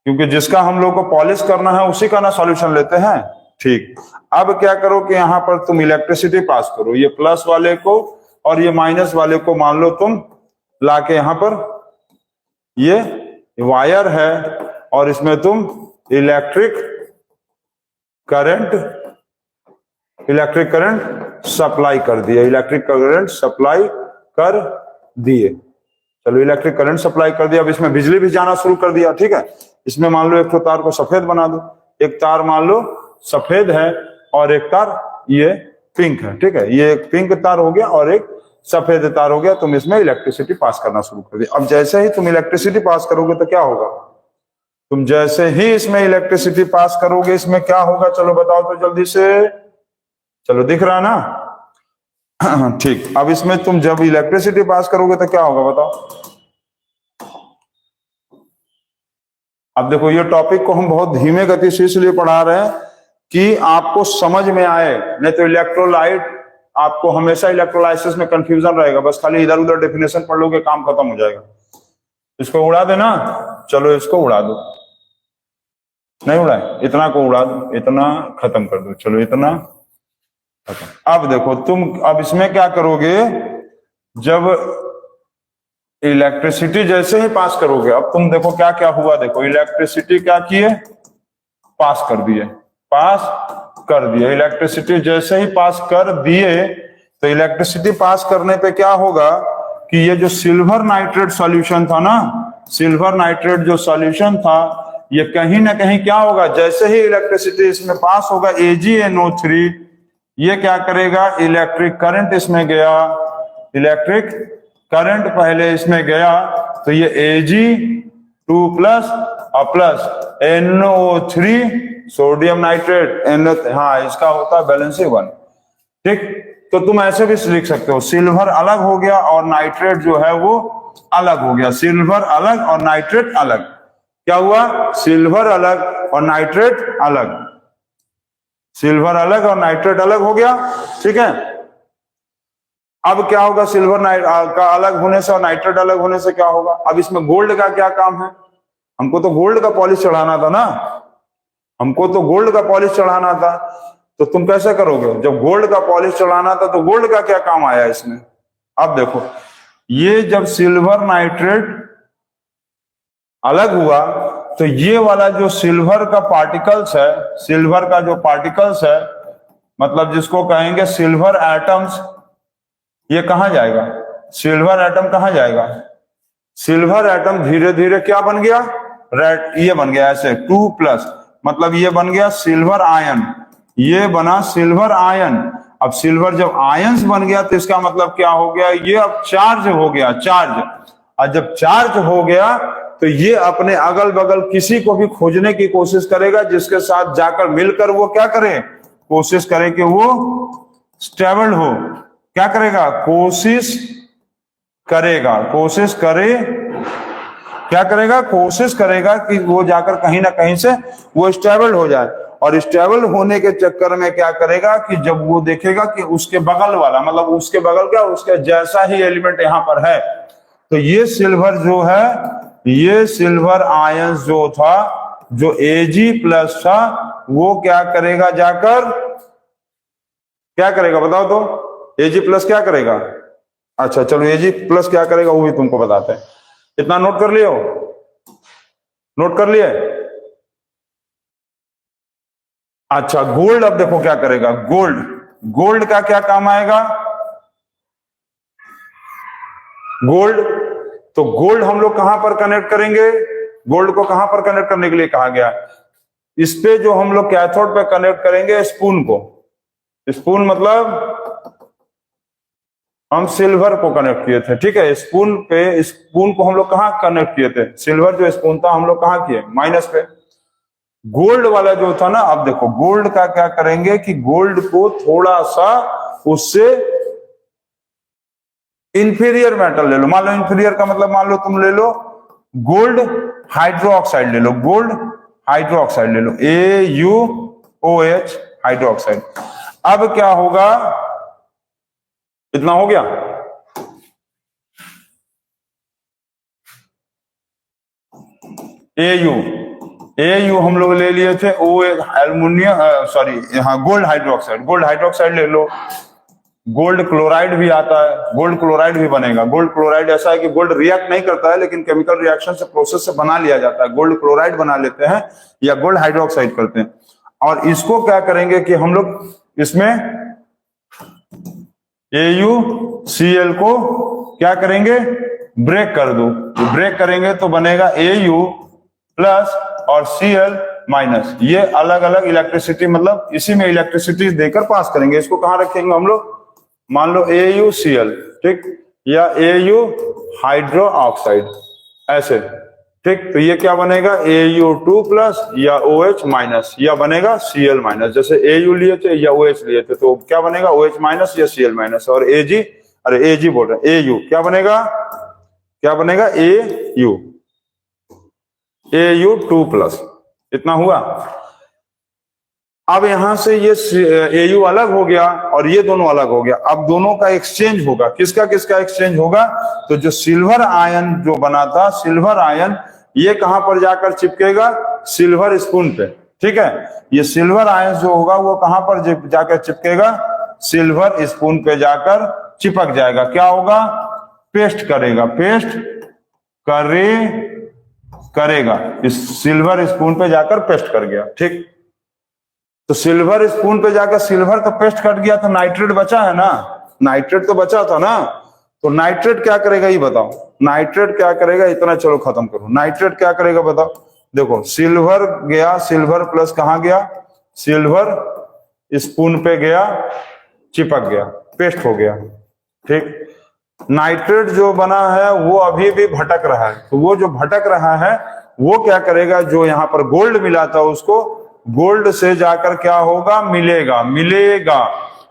क्योंकि जिसका हम लोग को पॉलिश करना है उसी का ना सॉल्यूशन लेते हैं, ठीक। अब क्या करो कि यहां पर तुम इलेक्ट्रिसिटी पास करो, ये प्लस वाले को और ये माइनस वाले को मान लो तुम लाके यहां पर, ये वायर है और इसमें तुम इलेक्ट्रिक करंट सप्लाई कर दिए, चलो इलेक्ट्रिक करंट सप्लाई कर दिया। अब इसमें बिजली भी जाना शुरू कर दिया, ठीक है। इसमें मान लो एक तो तार को सफेद बना दो, एक तार मान लो सफेद है और एक तार ये पिंक है, ठीक है, ये एक पिंक तार हो गया और एक सफेद तार हो गया। तुम इसमें इलेक्ट्रिसिटी पास करना शुरू कर दिया। अब जैसे ही तुम इलेक्ट्रिसिटी पास करोगे तो क्या होगा, तुम जैसे ही इसमें इलेक्ट्रिसिटी पास करोगे इसमें क्या होगा, चलो बताओ तो जल्दी से। चलो दिख रहा ना? ठीक, अब इसमें तुम जब इलेक्ट्रिसिटी पास करोगे तो क्या होगा बताओ। अब देखो ये टॉपिक को हम बहुत धीमे गति से इसलिए पढ़ा रहे हैं कि आपको समझ में आए, नहीं तो इलेक्ट्रोलाइट आपको हमेशा इलेक्ट्रोलाइसिस में कंफ्यूजन रहेगा, बस खाली इधर उधर डेफिनेशन पढ़ लोगे काम खत्म हो जाएगा। इसको उड़ा देना, चलो इसको उड़ा दो, नहीं उड़ाए, इतना को उड़ा दो, इतना खत्म कर दो, चलो इतना खत्म। अब देखो तुम अब इसमें क्या करोगे, जब इलेक्ट्रिसिटी जैसे ही पास करोगे, अब तुम देखो क्या क्या हुआ, देखो इलेक्ट्रिसिटी क्या किए, पास कर दिए, पास कर दिए। इलेक्ट्रिसिटी जैसे ही पास कर दिए तो इलेक्ट्रिसिटी पास करने पे क्या होगा कि ये जो सिल्वर नाइट्रेट सॉल्यूशन था ना, सिल्वर नाइट्रेट जो सॉल्यूशन था, ये कहीं ना कहीं क्या होगा, जैसे ही इलेक्ट्रिसिटी इसमें पास होगा AgNO3, ये क्या करेगा, इलेक्ट्रिक करंट इसमें गया, इलेक्ट्रिक करंट पहले इसमें गया तो ये Ag2 प्लस और प्लस NO3 सोडियम नाइट्रेट, हाँ इसका होता है बैलेंसिंग वन। ठीक, तो तुम ऐसे भी लिख सकते हो, सिल्वर अलग हो गया और नाइट्रेट जो है वो अलग हो गया, सिल्वर अलग और नाइट्रेट अलग। क्या हुआ, सिल्वर अलग और नाइट्रेट अलग, सिल्वर अलग और नाइट्रेट अलग हो गया। ठीक है, अब क्या होगा, सिल्वर का अलग होने से और नाइट्रेट अलग होने से क्या होगा, अब इसमें गोल्ड का क्या काम है, हमको तो गोल्ड का पॉलिश चढ़ाना था ना, हमको तो गोल्ड का पॉलिश चढ़ाना था, तो तुम कैसे करोगे, जब गोल्ड का पॉलिश चढ़ाना था तो गोल्ड का क्या काम आया इसमें। अब देखो ये जब सिल्वर नाइट्रेट अलग हुआ तो ये वाला जो सिल्वर का पार्टिकल्स है, सिल्वर का जो पार्टिकल्स है, मतलब जिसको कहेंगे सिल्वर एटम्स, ये कहां जाएगा, सिल्वर एटम कहां जाएगा, सिल्वर एटम धीरे धीरे क्या बन गया, रेड, ये बन गया ऐसे 2 प्लस, मतलब ये बन गया सिल्वर आयन, ये बना सिल्वर आयन। अब सिल्वर जब आयंस बन गया तो इसका मतलब क्या हो गया, ये अब चार्ज हो गया, चार्ज, और जब चार्ज हो गया तो ये अपने अगल बगल किसी को भी खोजने की कोशिश करेगा जिसके साथ जाकर मिलकर वो क्या करे, कोशिश करे कि वो स्टेबल हो, क्या करेगा, कोशिश करेगा, कोशिश करे, क्या करेगा, कोशिश करेगा कि वो जाकर कहीं ना कहीं से वो स्टेबल हो जाए, और स्टेबल होने के चक्कर में क्या करेगा कि जब वो देखेगा कि उसके बगल वाला, मतलब उसके बगल क्या, उसके जैसा ही एलिमेंट यहां पर है, तो ये सिल्वर जो है, ये सिल्वर आयन जो था, जो Ag+ था, वो क्या करेगा, जाकर क्या करेगा बताओ तो, Ag+ क्या करेगा, अच्छा चलो Ag+ क्या करेगा वो भी तुमको बताते हैं, इतना नोट कर लियो, नोट कर लिए। अच्छा गोल्ड, अब देखो क्या करेगा, गोल्ड, गोल्ड का क्या काम आएगा, गोल्ड, तो गोल्ड हम लोग कहां पर कनेक्ट करेंगे, गोल्ड को कहां पर कनेक्ट करने के लिए कहा गया, इस पे जो हम लोग कैथोड पे कनेक्ट करेंगे स्पून को, स्पून मतलब हम सिल्वर को कनेक्ट किए थे, ठीक है, स्पून पे, स्पून को हम लोग कहां कनेक्ट किए थे, सिल्वर जो स्पून था हम लोग कहां किए, माइनस पे। गोल्ड वाला जो था ना, अब देखो गोल्ड का क्या करेंगे कि गोल्ड को थोड़ा सा उससे इंफीरियर मेटल ले लो, मान लो इंफीरियर का मतलब मान लो तुम ले लो गोल्ड हाइड्रोक्साइड ले लो, गोल्ड हाइड्रोक्साइड ले लो, AuOH हाइड्रोक्साइड। अब क्या होगा, इतना हो गया, AU हम लोग ले लिए थे, O एल्युमिनियम, सॉरी हाँ गोल्ड हाइड्रोक्साइड, गोल्ड हाइड्रोक्साइड ले लो, गोल्ड क्लोराइड भी आता है, गोल्ड क्लोराइड भी बनेगा। गोल्ड क्लोराइड ऐसा है कि गोल्ड रिएक्ट नहीं करता है लेकिन केमिकल रिएक्शन से प्रोसेस से बना लिया जाता है, गोल्ड क्लोराइड बना लेते हैं या गोल्ड हाइड्रोक्साइड करते हैं। और इसको क्या करेंगे कि हम लोग इसमें AuCl को क्या करेंगे, ब्रेक कर दो, ब्रेक करेंगे तो बनेगा Au+ और Cl-, ये अलग अलग इलेक्ट्रिसिटी, मतलब इसी में इलेक्ट्रिसिटी देकर पास करेंगे। इसको कहां रखेंगे हम लोग, मान लो AuCl, ठीक, या Au हाइड्रोक्साइड ऐसे, ठीक, तो ये क्या बनेगा AU2 प्लस या OH माइनस, या बनेगा Cl माइनस। जैसे AU लिए थे या OH लिए थे, तो क्या बनेगा OH माइनस या Cl माइनस। और Ag, अरे Ag बोल रहे हैं, AU क्या बनेगा, क्या बनेगा AU2 प्लस, इतना हुआ। अब यहां से ये AU अलग हो गया और ये दोनों अलग हो गया। अब दोनों का एक्सचेंज होगा, किसका किसका एक्सचेंज होगा, तो जो सिल्वर आयन जो बना था, सिल्वर आयन ये कहां पर जाकर चिपकेगा, सिल्वर स्पून पे। ठीक है, ये सिल्वर आयन जो होगा वो कहां पर जाकर चिपकेगा, सिल्वर स्पून पे जाकर चिपक जाएगा। क्या होगा, पेस्ट करेगा, पेस्ट करेगा, इस सिल्वर स्पून पे जाकर पेस्ट कर गया। ठीक, तो सिल्वर स्पून पे जाकर सिल्वर तो पेस्ट कर गया, तो नाइट्रेट बचा है ना, नाइट्रेट तो बचा था ना। तो नाइट्रेट क्या करेगा ये बताओ, नाइट्रेट क्या करेगा, इतना चलो खत्म करो। नाइट्रेट क्या करेगा बताओ, देखो सिल्वर गया, सिल्वर प्लस कहां गया, सिल्वर स्पून पे गया, चिपक गया, पेस्ट हो गया। ठीक, नाइट्रेट जो बना है वो अभी भी भटक रहा है, तो वो जो भटक रहा है वो क्या करेगा, जो यहां पर गोल्ड मिला था उसको गोल्ड से जाकर क्या होगा, मिलेगा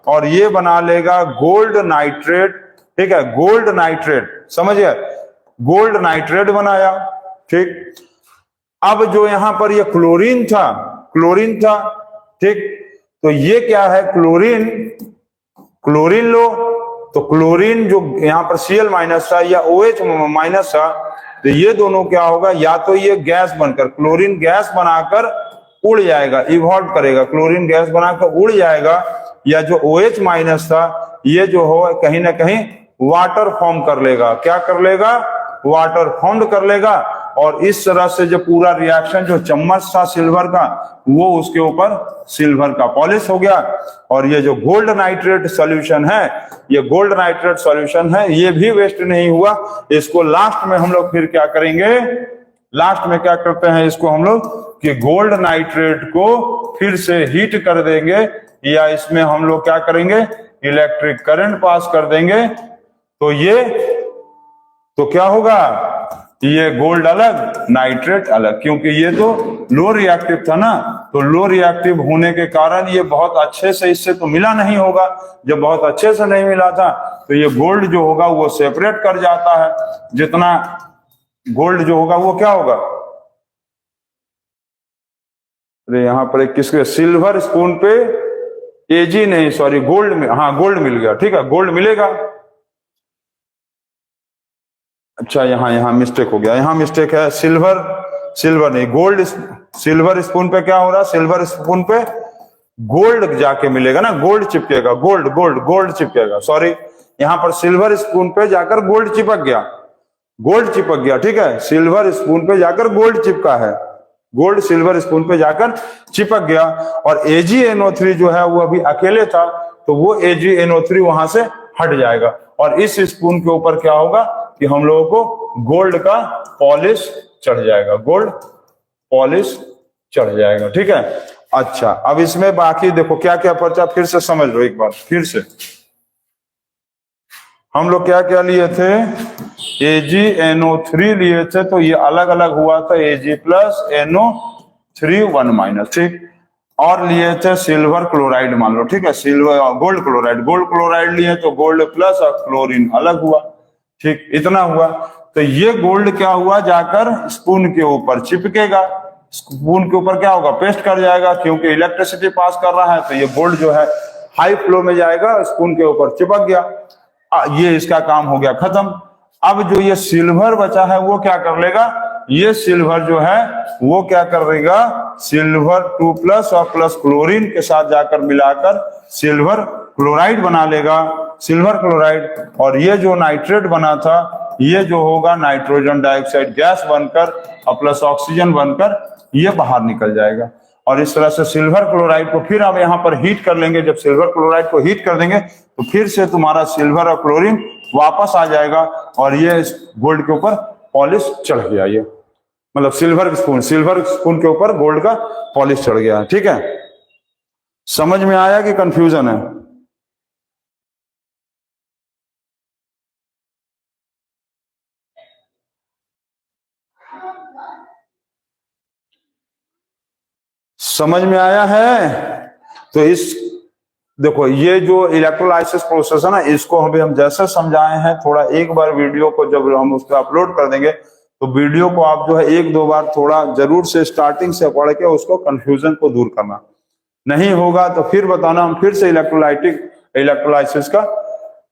और ये बना लेगा गोल्ड नाइट्रेट। ठीक है, गोल्ड नाइट्रेट, समझिए, गोल्ड नाइट्रेट बनाया। ठीक, अब जो यहां पर ये क्लोरीन था, ठीक, तो ये क्या है, क्लोरीन लो, तो क्लोरीन जो यहां पर Cl माइनस था या OH माइनस था, तो ये दोनों क्या होगा, या तो ये गैस बनकर, क्लोरीन गैस बनाकर उड़ जाएगा, इवॉल्व करेगा, क्लोरीन गैस बनाकर उड़ जाएगा, या जो OH माइनस था ये जो हो कहीं ना कहीं वाटर फॉर्म कर लेगा। क्या कर लेगा, वाटर फॉर्म कर लेगा। और इस तरह से जो पूरा रिएक्शन जो चम्मच था सिल्वर का, वो उसके ऊपर सिल्वर का पॉलिश हो गया। और ये जो गोल्ड नाइट्रेट सॉल्यूशन है, ये गोल्ड नाइट्रेट सॉल्यूशन है, ये भी वेस्ट नहीं हुआ। इसको लास्ट में हम लोग फिर क्या करेंगे, लास्ट में क्या करते हैं इसको हम लोग, कि गोल्ड नाइट्रेट को फिर से हीट कर देंगे, या इसमें हम लोग क्या करेंगे, इलेक्ट्रिक करंट पास कर देंगे। तो ये तो क्या होगा, ये गोल्ड अलग, नाइट्रेट अलग, क्योंकि ये तो लो रिएक्टिव था ना, तो लो रिएक्टिव होने के कारण ये बहुत अच्छे से इससे तो मिला नहीं होगा। जब बहुत अच्छे से नहीं मिला था तो ये गोल्ड जो होगा वो सेपरेट कर जाता है, जितना गोल्ड जो होगा वो क्या होगा, अरे यहां पर एक किसके, सिल्वर स्पून पे Ag नहीं सॉरी गोल्ड में, हाँ गोल्ड मिल गया। ठीक है, गोल्ड मिलेगा। अच्छा यहाँ मिस्टेक हो गया, यहाँ मिस्टेक है, सिल्वर नहीं गोल्ड, सिल्वर स्पून पे क्या हो रहा है, सिल्वर स्पून पे गोल्ड जाके मिलेगा ना, गोल्ड चिपकेगा, गोल्ड चिपकेगा, सॉरी, यहाँ पर सिल्वर स्पून पे जाकर गोल्ड चिपक गया। ठीक है, सिल्वर स्पून पे जाकर गोल्ड चिपका है, गोल्ड सिल्वर स्पून पे जाकर चिपक गया। और AgNO3 जो है वो अभी अकेले था, तो वो AgNO3 वहां से हट जाएगा और इस स्पून के ऊपर क्या होगा कि हम लोगों को गोल्ड का पॉलिश चढ़ जाएगा, गोल्ड पॉलिश चढ़ जाएगा। ठीक है, अच्छा अब इसमें बाकी देखो क्या क्या पर्चा, फिर से समझ लो एक बार फिर से। हम लोग क्या क्या लिए थे, AgNO3 लिए थे, तो ये अलग अलग हुआ था Ag प्लस NO3 1 माइनस। ठीक, और लिए थे सिल्वर क्लोराइड मान लो। ठीक है, सिल्वर गोल्ड क्लोराइड लिए तो गोल्ड प्लस और क्लोरीन अलग हुआ। ठीक, इतना हुआ। तो ये गोल्ड क्या हुआ, जाकर स्पून के ऊपर चिपकेगा, स्पून के ऊपर क्या होगा, पेस्ट कर जाएगा, क्योंकि इलेक्ट्रिसिटी पास कर रहा है। तो ये गोल्ड जो है हाई फ्लो में जाएगा, स्पून के ऊपर चिपक गया, ये इसका काम हो गया खत्म। अब जो ये सिल्वर बचा है वो क्या कर लेगा, ये सिल्वर जो है वो क्या कर देगा, सिल्वर 2 प्लस और प्लस क्लोरीन के साथ जाकर मिलाकर सिल्वर क्लोराइड बना लेगा, सिल्वर क्लोराइड। और ये जो नाइट्रेट बना था ये जो होगा नाइट्रोजन डाइऑक्साइड गैस बनकर और प्लस ऑक्सीजन बनकर ये बाहर निकल जाएगा। और इस तरह से सिल्वर क्लोराइड को फिर आप यहाँ पर हीट कर लेंगे। जब सिल्वर क्लोराइड को हीट कर देंगे तो फिर से तुम्हारा सिल्वर और क्लोरीन वापस आ जाएगा और ये गोल्ड के ऊपर पॉलिश चढ़ गया, ये मतलब सिल्वर स्पून के ऊपर गोल्ड का पॉलिश चढ़ गया। ठीक है, समझ में आया कि कंफ्यूजन है? समझ में आया है? तो इस देखो ये जो इलेक्ट्रोलाइसिस प्रोसेस है ना, इसको अभी हम जैसे समझाए हैं, थोड़ा एक बार वीडियो को जब हम उस पर अपलोड कर देंगे तो वीडियो को आप जो है एक दो बार थोड़ा जरूर से स्टार्टिंग से पढ़ के उसको कंफ्यूजन को दूर करना। नहीं होगा तो फिर बताना, हम फिर से इलेक्ट्रोलाइसिस का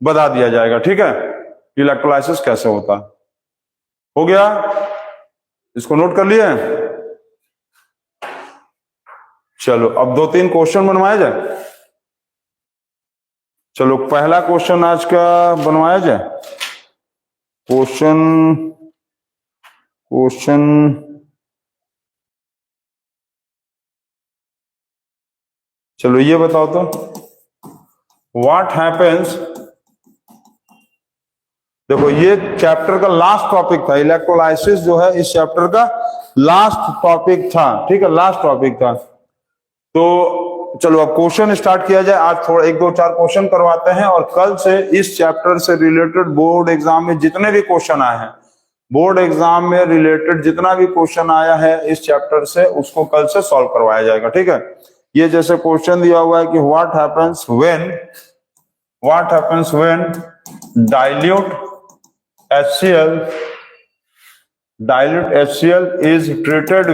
बता दिया जाएगा। ठीक है, इलेक्ट्रोलाइसिस कैसे होता है। हो गया, इसको नोट कर लिए? चलो अब 2-3 क्वेश्चन बनवाया जाए। चलो पहला क्वेश्चन आज का बनवाया जाए। क्वेश्चन चलो ये बताओ तो, व्हाट हैपेंस, देखो ये चैप्टर का लास्ट टॉपिक था, इलेक्ट्रोलाइसिस जो है इस चैप्टर का लास्ट टॉपिक था। ठीक है, लास्ट टॉपिक था। तो चलो अब क्वेश्चन स्टार्ट किया जाए। आज थोड़ा 1-2-4 क्वेश्चन करवाते हैं और कल से इस चैप्टर से रिलेटेड बोर्ड एग्जाम में जितने भी क्वेश्चन आए हैं, बोर्ड एग्जाम में रिलेटेड जितना भी क्वेश्चन आया है इस चैप्टर से, उसको कल से सॉल्व करवाया जाएगा। ठीक है, ये जैसे क्वेश्चन दिया हुआ है कि what happens when dilute HCl is treated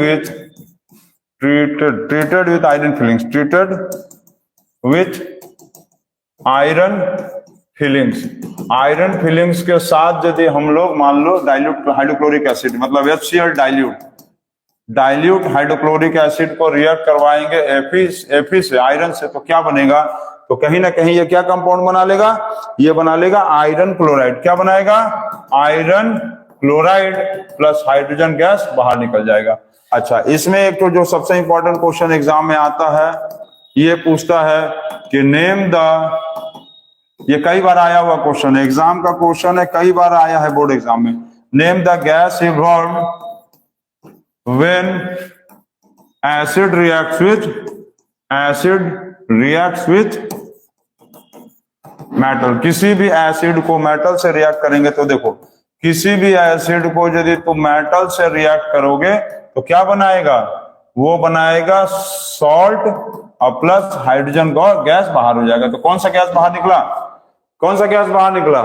with iron fillings, iron filings के साथ यदि हम लोग मान लो डाइल्यूट हाइड्रोक्लोरिक एसिड, मतलब HCl डाइल्यूट हाइड्रोक्लोरिक एसिड को रिएक्ट करवाएंगे Fe से, आयरन से, तो क्या बनेगा? तो कहीं ना कहीं ये क्या कंपाउंड बना लेगा? ये बना लेगा आयरन क्लोराइड। क्या बनाएगा? Iron chloride plus hydrogen gas बाहर निकल जाएगा। अच्छा, इसमें एक तो जो सबसे इंपॉर्टेंट क्वेश्चन एग्जाम में आता है, ये पूछता है कि नेम द, ये कई बार आया हुआ क्वेश्चन है, एग्जाम का क्वेश्चन है, कई बार आया है बोर्ड एग्जाम में। Name the gas evolved when acid reacts with metal. किसी भी एसिड को मेटल से रिएक्ट करेंगे तो देखो, किसी भी एसिड को यदि तुम मेटल से रिएक्ट करोगे तो क्या बनाएगा? वो बनाएगा सॉल्ट और प्लस हाइड्रोजन गैस बाहर हो जाएगा। तो कौन सा गैस बाहर निकला?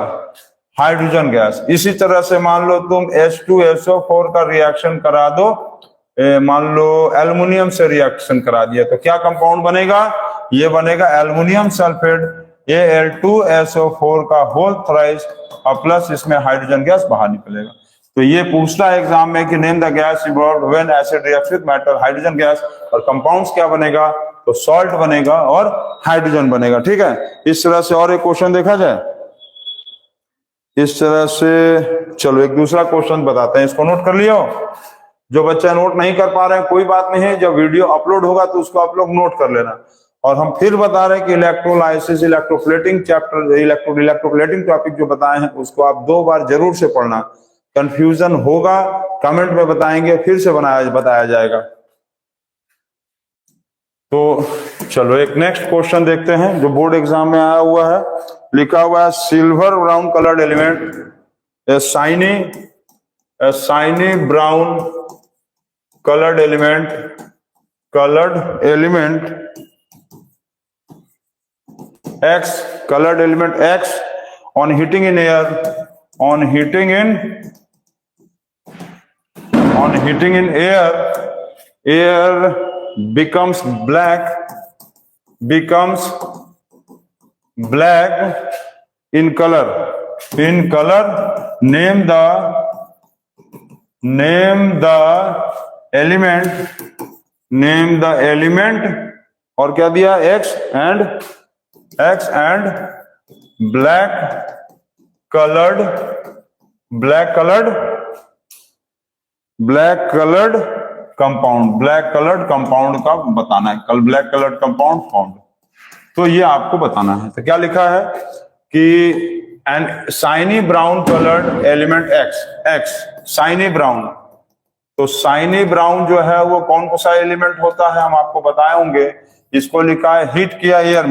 Hydrogen gas. इसी तरह से मान लो तुम H2SO4 का रिएक्शन करा दो, मान लो एल्युमिनियम से रिएक्शन करा दिया, तो क्या कंपाउंड बनेगा? ये बनेगा एल्युमिनियम सल्फेट Al2SO4 का होल थ्राइस और प्लस इसमें हाइड्रोजन गैस बाहर निकलेगा। तो ये पूछता है एग्जाम में कि name the gas evolved when acid reacts with metal, hydrogen gas, और कंपाउंड्स क्या बनेगा? तो सॉल्ट बनेगा और हाइड्रोजन बनेगा। ठीक है, इस तरह से और एक क्वेश्चन देखा जाए इस तरह से। चलो एक दूसरा क्वेश्चन बताते हैं, इसको नोट कर लियो। जो बच्चा नोट नहीं कर पा रहे हैं कोई बात नहीं है, जब वीडियो अपलोड होगा तो उसको आप लोग नोट कर लेना। और हम फिर बता रहे हैं कि electrolysis, electroplating chapter, electroplating topic जो बताए हैं उसको आप 2 बार जरूर से पढ़ना। कंफ्यूजन होगा कमेंट में बताएंगे, फिर से बताया जाएगा। तो चलो एक नेक्स्ट क्वेश्चन देखते हैं जो बोर्ड एग्जाम में आया हुआ है। लिखा हुआ है silver brown coloured element, a shiny brown colored element X on heating in air becomes black in color. name the element और क्या दिया? X and black colored compound का बताना है। कल black colored compound found, तो ये आपको बताना है। तो क्या लिखा है कि and shiny brown coloured element X shiny brown. तो शाइनी ब्राउन जो है वो कौन सा एलिमेंट होता है हम आपको बताए होंगे। इसको लिखा है हीट किया एयर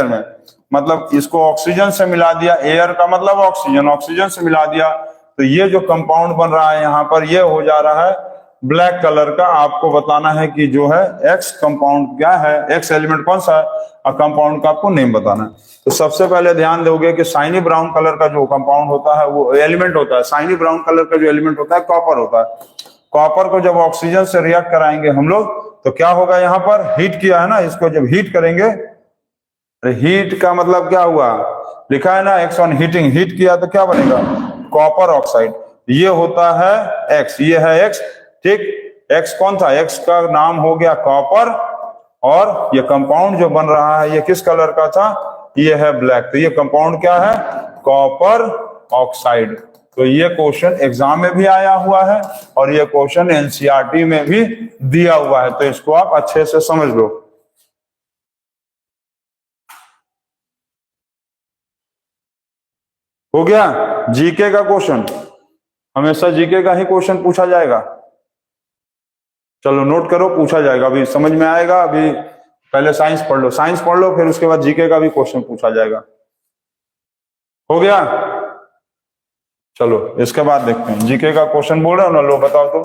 में, मतलब इसको ऑक्सीजन से मिला दिया, एयर का मतलब ऑक्सीजन से मिला दिया, तो ये जो कंपाउंड बन रहा है यहाँ पर ये हो जा रहा है ब्लैक कलर का आपको बताना है कि जो है एक्स कंपाउंड क्या है, एक्स एलिमेंट कौन सा है, और कंपाउंड का आपको नेम बताना है। तो सबसे पहले ध्यान दोगे कि शाइनी ब्राउन कलर का जो कंपाउंड होता है, वो एलिमेंट होता है, शाइनी ब्राउन कलर का जो एलिमेंट होता है कॉपर होता है। कॉपर को जब ऑक्सीजन से रिएक्ट कराएंगे हम लोग तो क्या होगा, यहाँ पर हीट किया है ना, इसको जब हीट करेंगे, हीट का मतलब क्या हुआ, लिखा है ना एक्स ऑन हीटिंग, हीट किया तो क्या बनेगा, कॉपर ऑक्साइड। ये होता है एक्स, ये है एक्स, ठीक। एक्स कौन था, एक्स का नाम हो गया कॉपर, और ये कंपाउंड जो बन रहा है ये किस कलर का था, ये है ब्लैक। तो ये कंपाउंड क्या है, कॉपर ऑक्साइड। तो ये क्वेश्चन एग्जाम में भी आया हुआ है और ये क्वेश्चन एनसीईआरटी में भी दिया हुआ है, तो इसको आप अच्छे से समझ लो। हो गया। जीके का क्वेश्चन, हमेशा जीके का ही क्वेश्चन पूछा जाएगा। चलो नोट करो, पूछा जाएगा, अभी समझ में आएगा। अभी पहले साइंस पढ़ लो, साइंस पढ़ लो, फिर उसके बाद जीके का भी क्वेश्चन पूछा जाएगा। हो गया। चलो इसके बाद देखते हैं, जीके का क्वेश्चन बोल रहे हो ना, लो बताओ तो।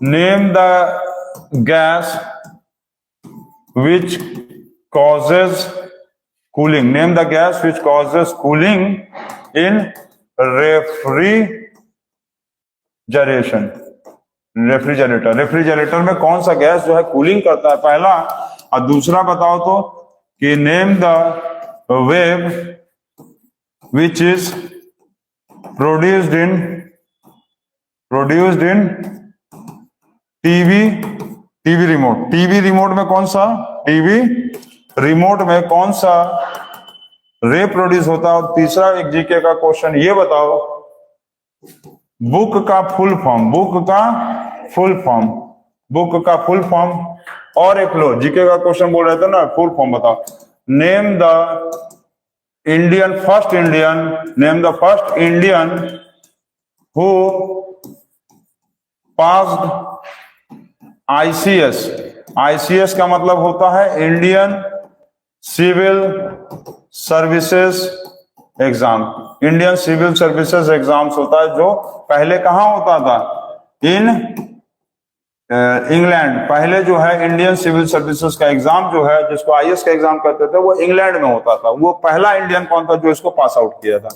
Name the gas which causes cooling, name the gas which causes cooling in refrigerator. Refrigerator में कौन सा गैस जो है कूलिंग करता है, पहला। और दूसरा बताओ तो कि name the wave which is produced in TV remote. TV remote में कौन सा, टीवी रिमोट में कौन सा रे प्रोड्यूस होता है। और तीसरा एक जीके का क्वेश्चन ये बताओ, बुक का फुल फॉर्म, बुक का फुल फॉर्म, बुक का फुल फॉर्म। और एक लो जीके का क्वेश्चन बोल रहे थे ना, फुल फॉर्म बताओ। Name the Indian, first Indian, name the first Indian who passed ICS. ICS का मतलब होता है Indian civil services exam. Indian civil services exams होता है, जो पहले कहाँ होता था, इन इंग्लैंड। पहले जो है इंडियन सिविल सर्विसेज का एग्जाम जो है, जिसको आईएएस का एग्जाम कहते थे, वो इंग्लैंड में होता था। वो पहला इंडियन कौन था जो इसको पास आउट किया था।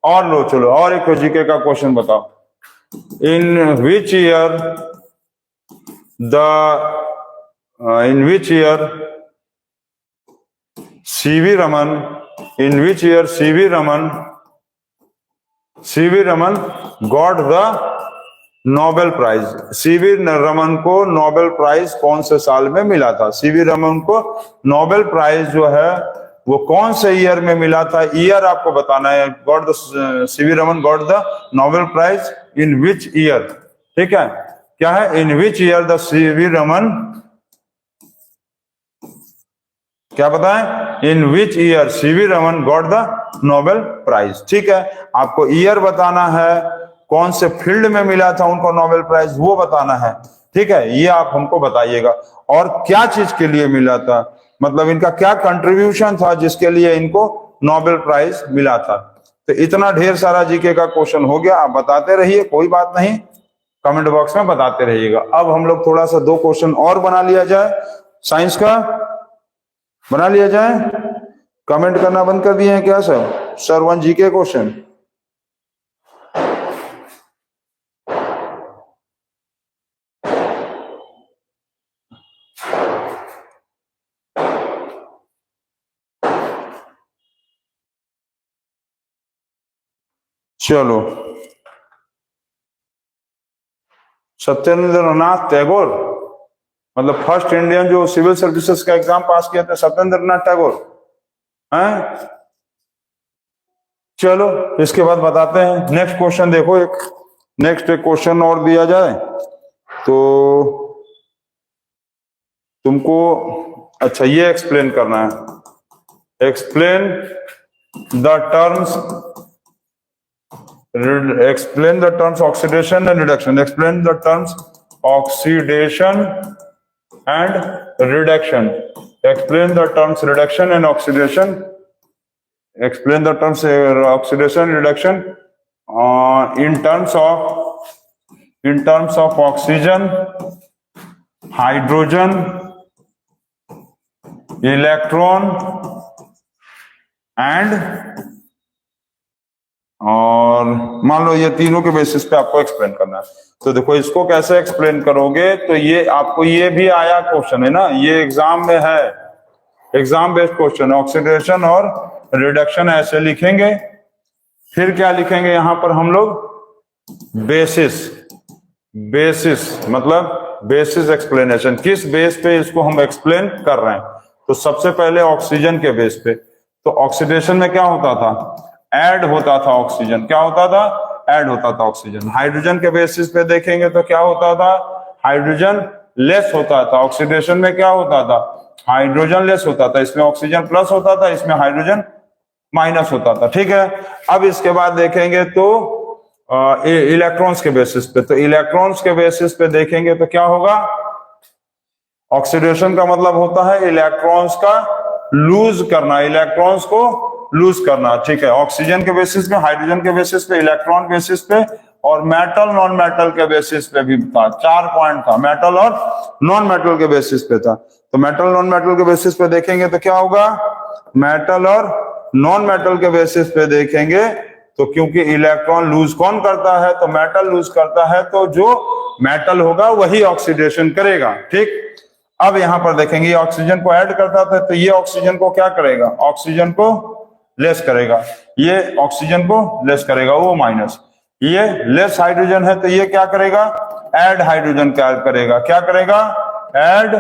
और लो चलो और एक जीके का क्वेश्चन बताओ। In which year CV Raman, in which year CV Raman got the Nobel prize. CV Raman को नोबेल प्राइज कौन से साल में मिला था। सीवी रमन को नोबेल प्राइज जो है वो कौन से ईयर में मिला था, ईयर आपको बताना है। Got the CV Raman got the Nobel prize in which year, ठीक है। क्या है, in which year the CV Raman, क्या बताएं, in which year CV Raman got the Nobel prize, ठीक है। आपको ईयर बताना है, कौन से फील्ड में मिला था उनको नोबेल प्राइज वो बताना है, ठीक है। ये आप हमको बताइएगा। और क्या चीज के लिए मिला था, मतलब इनका क्या कंट्रीब्यूशन था जिसके लिए इनको नोबेल प्राइज मिला था। तो इतना ढेर सारा जीके का क्वेश्चन हो गया, आप बताते रहिए, कोई बात नहीं, कमेंट बॉक्स में बताते रहिएगा। अब हम लोग थोड़ा सा 2 क्वेश्चन और बना लिया जाए, साइंस का बना लिया जाए। कमेंट करना बंद कर दिए हैं क्या सर 1 जीके क्वेश्चन। चलो, सत्येंद्रनाथ टैगोर, मतलब फर्स्ट इंडियन जो सिविल सर्विसेज का एग्जाम पास किया था, सत्येंद्रनाथ टैगोर हैं। चलो इसके बाद बताते हैं नेक्स्ट क्वेश्चन। देखो एक नेक्स्ट एक क्वेश्चन और दिया जाए तो तुमको, अच्छा ये एक्सप्लेन करना है। Explain the terms, explain the terms oxidation and reduction. Explain the terms oxidation and reduction. Explain the terms reduction and oxidation. Explain the terms oxidation and reduction in terms of in terms of oxygen, hydrogen, electron and, और मान लो ये तीनों के basis पे आपको explain करना है। तो देखो इसको कैसे एक्सप्लेन करोगे, तो ये आपको ये भी आया क्वेश्चन है ना, ये एग्जाम में है, एग्जाम बेस्ड क्वेश्चन, ऑक्सीडेशन और रिडक्शन ऐसे लिखेंगे। फिर क्या लिखेंगे यहां पर हम लोग, बेसिस, बेसिस मतलब बेसिस एक्सप्लेनेशन, किस बेस पे इसको हम एक्सप्लेन कर रहे हैं। तो सबसे पहले ऑक्सीजन के बेस पे, तो ऑक्सीडेशन में क्या होता था, ऐड होता था ऑक्सीजन, क्या होता था, ऐड होता था ऑक्सीजन। हाइड्रोजन के बेसिस पे देखेंगे तो क्या होता था, हाइड्रोजन लेस होता था। ऑक्सीडेशन में क्या होता था, हाइड्रोजन लेस होता था, इसमें ऑक्सीजन प्लस होता था, इसमें हाइड्रोजन माइनस होता था। ठीक है, अब इसके बाद देखेंगे तो इलेक्ट्रॉन्स के बेसिस पे, तो इलेक्ट्रॉन्स के बेसिस पे देखेंगे तो क्या होगा, ऑक्सीडेशन का मतलब होता है इलेक्ट्रॉन्स का लूज करना, इलेक्ट्रॉन्स को लूज करना। ठीक है, ऑक्सीजन के बेसिस पे, हाइड्रोजन के बेसिस पे, इलेक्ट्रॉन बेसिस पे, और मेटल नॉन मेटल के बेसिस पे भी था। 4 पॉइंट था, मेटल और नॉन मेटल के बेसिस पे था। तो मेटल नॉन मेटल के बेसिस पे देखेंगे तो क्या होगा, मेटल और नॉन मेटल के बेसिस पे देखेंगे तो क्योंकि इलेक्ट्रॉन लूज कौन करता है, तो मेटल लूज करता है, तो जो मेटल होगा वही ऑक्सीडेशन करेगा। ठीक, अब यहां पर देखेंगे ऑक्सीजन को ऐड करता था, तो ये ऑक्सीजन को क्या करेगा, ऑक्सीजन को लेस करेगा, ये ऑक्सीजन को लेस करेगा, वो माइनस। ये लेस हाइड्रोजन है तो ये क्या करेगा, ऐड हाइड्रोजन क्या करेगा, क्या करेगा, ऐड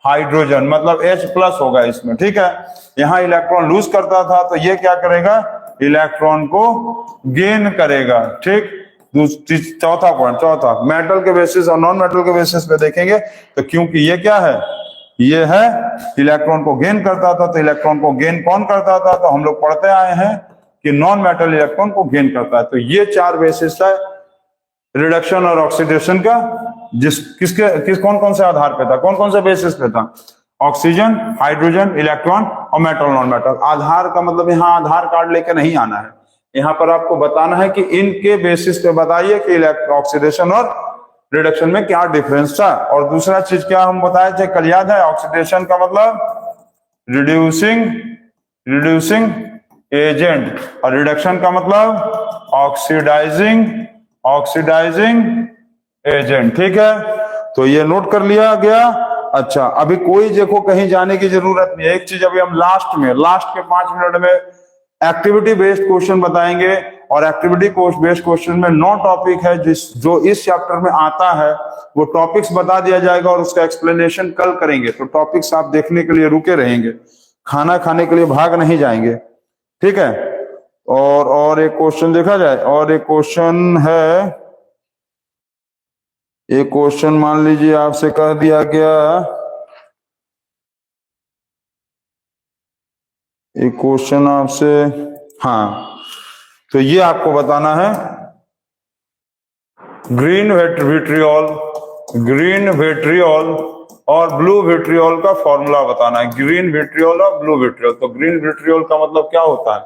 हाइड्रोजन, मतलब H प्लस होगा इसमें। ठीक है, यहां इलेक्ट्रॉन लूज करता था तो ये क्या करेगा, इलेक्ट्रॉन को गेन करेगा। ठीक, चौथा पॉइंट, चौथा मेटल के बेसिस और नॉन मेटल के बेसिस पे देखेंगे तो क्योंकि ये क्या है, ये है इलेक्ट्रॉन को गेन करता था, तो इलेक्ट्रॉन को गेन कौन करता था, तो हम लोग पढ़ते आए हैं कि नॉन मेटल इलेक्ट्रॉन को गेन करता है। तो ये 4 बेसिस है रिडक्शन और ऑक्सीडेशन का, किस कौन कौन से आधार पे था, कौन कौन से बेसिस पे था, ऑक्सीजन, हाइड्रोजन, इलेक्ट्रॉन और मेटल नॉन मेटल। आधार का मतलब यहाँ आधार कार्ड लेके नहीं आना है, यहाँ पर आपको बताना है कि इनके बेसिस पे बताइए कि ऑक्सीडेशन और रिडक्शन में क्या डिफरेंस था। और दूसरा चीज क्या हम बताए थे, कल याद है, ऑक्सीडेशन का मतलब रिड्यूसिंग एजेंट, और रिडक्शन का मतलब ऑक्सीडाइजिंग एजेंट। ठीक है, तो ये नोट कर लिया गया। अच्छा, अभी कोई देखो कहीं जाने की जरूरत नहीं है। एक चीज अभी हम लास्ट के 5 मिनट में एक्टिविटी बेस्ड क्वेश्चन बताएंगे, और एक्टिविटी बेस्ड क्वेश्चन में 9 टॉपिक है जो इस चैप्टर में आता है, वो टॉपिक्स बता दिया जाएगा और उसका एक्सप्लेनेशन कल करेंगे। तो टॉपिक्स आप देखने के लिए रुके रहेंगे, खाना खाने के लिए भाग नहीं जाएंगे। ठीक है, और एक क्वेश्चन देखा जाए, और एक क्वेश्चन है, एक क्वेश्चन मान लीजिए आपसे कह दिया गया, एक क्वेश्चन आपसे, हाँ, तो ये आपको बताना है ग्रीन विट्रियोल और ब्लू विट्रियोल का फॉर्मूला बताना है। ग्रीन विट्रियोल और ब्लू विट्रियोल, तो ग्रीन विट्रियोल का मतलब क्या होता है,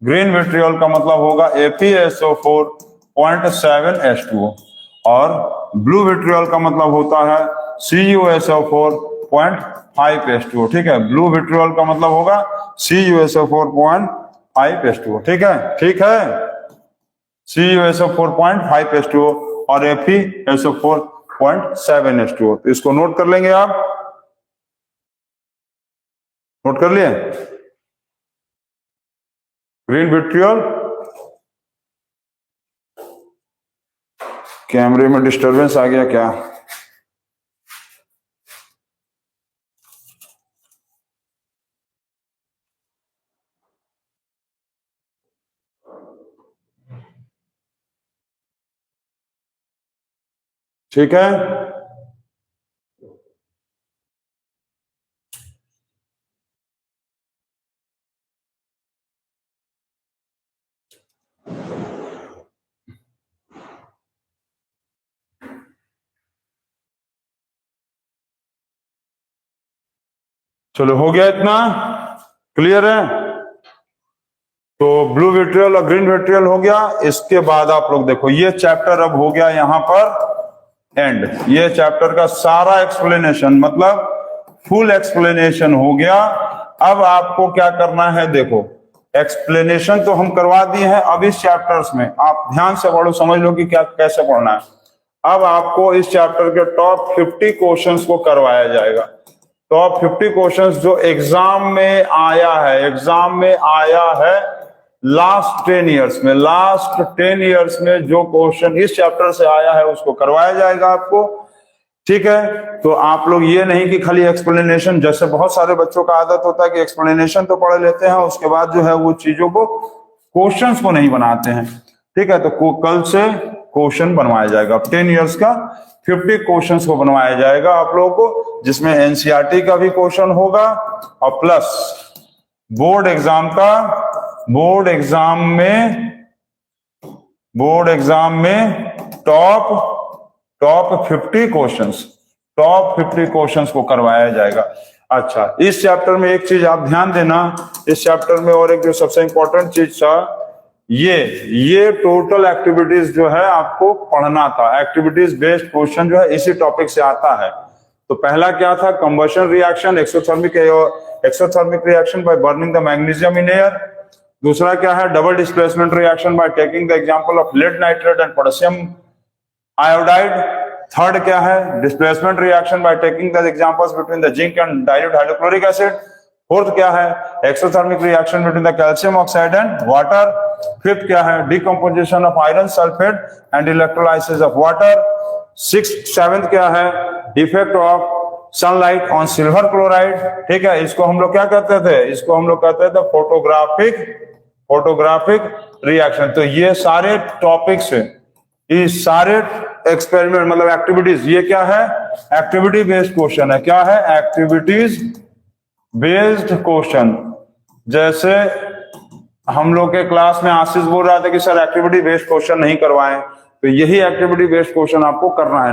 ग्रीन विट्रियोल का मतलब होगा FeSO4.7H2O, और ब्लू विट्रियोल का मतलब होता है CuSO4.5H2O। ठीक है, ब्लू विट्रियोल का मतलब होगा CuSO4.5H2O। ठीक है, ठीक है, CuSO4.5H2O और FeSO4.7H2O। तो इसको नोट कर लेंगे, आप नोट कर लिए, ग्रीन विट्रियोल, कैमरे में डिस्टरबेंस आ गया क्या, ठीक है, चलो हो गया, इतना क्लियर है। तो ब्लू विट्रियल और ग्रीन विट्रियल हो गया। इसके बाद आप लोग देखो, ये चैप्टर अब हो गया यहाँ पर एंड। ये चैप्टर का सारा एक्सप्लेनेशन मतलब फुल एक्सप्लेनेशन हो गया। अब आपको क्या करना है, देखो एक्सप्लेनेशन तो हम करवा दिए हैं। अब इस चैप्टर्स में आप ध्यान से पढ़ो, समझ लो कि क्या कैसे पढ़ना है। अब आपको इस चैप्टर के टॉप 50 क्वेश्चंस को करवाया जाएगा। टॉप 50 क्वेश्चंस जो एग्जाम में आया है, एग्जाम में आया है लास्ट 10 ईयर्स में, लास्ट 10 ईयर्स में जो क्वेश्चन इस चैप्टर से आया है उसको करवाया जाएगा आपको। ठीक है, तो आप लोग ये नहीं कि खाली एक्सप्लेनेशन, जैसे बहुत सारे बच्चों का आदत होता है कि एक्सप्लेनेशन तो पढ़ लेते हैं, उसके बाद जो है वो चीजों को, क्वेश्चंस को नहीं बनाते हैं। ठीक है, तो कल से क्वेश्चन बनवाया जाएगा। 10 ईयर्स का 50 क्वेश्चंस को बनवाया जाएगा आप लोगों को, जिसमें एनसीईआरटी का भी क्वेश्चन होगा और प्लस बोर्ड एग्जाम का, बोर्ड एग्जाम में टॉप 50 क्वेश्चंस को करवाया जाएगा। अच्छा, इस चैप्टर में एक चीज आप ध्यान देना, इस चैप्टर में और एक जो सबसे इंपॉर्टेंट चीज था, ये टोटल एक्टिविटीज जो है आपको पढ़ना था। एक्टिविटीज बेस्ड क्वेश्चन जो है इसी टॉपिक से आता है। तो पहला क्या था, combustion reaction, exothermic reaction by burning the magnesium in air. दूसरा क्या है, double displacement reaction by taking the example of lead nitrate and potassium iodide. Third क्या है, displacement reaction by taking the examples between the zinc and dilute hydrochloric acid. Fourth क्या है, exothermic reaction between the calcium oxide and water. Fifth क्या है, decomposition of iron sulphate and electrolysis of water. Seventh क्या है, effect of sunlight on silver chloride. ठीक है, इसको हम लोग क्या कहते थे, इसको हम लोग कहते थे फोटोग्राफिक रिएक्शन। तो ये सारे टॉपिक्स, ये सारे एक्सपेरिमेंट मतलब एक्टिविटीज, ये क्या है, एक्टिविटी बेस्ड क्वेश्चन है। क्या है, एक्टिविटीज बेस्ड क्वेश्चन। जैसे हम लोग के क्लास में आशीष बोल रहा था कि सर एक्टिविटी बेस्ड क्वेश्चन नहीं करवाएं, तो यही एक्टिविटी बेस्ड क्वेश्चन आपको करना है।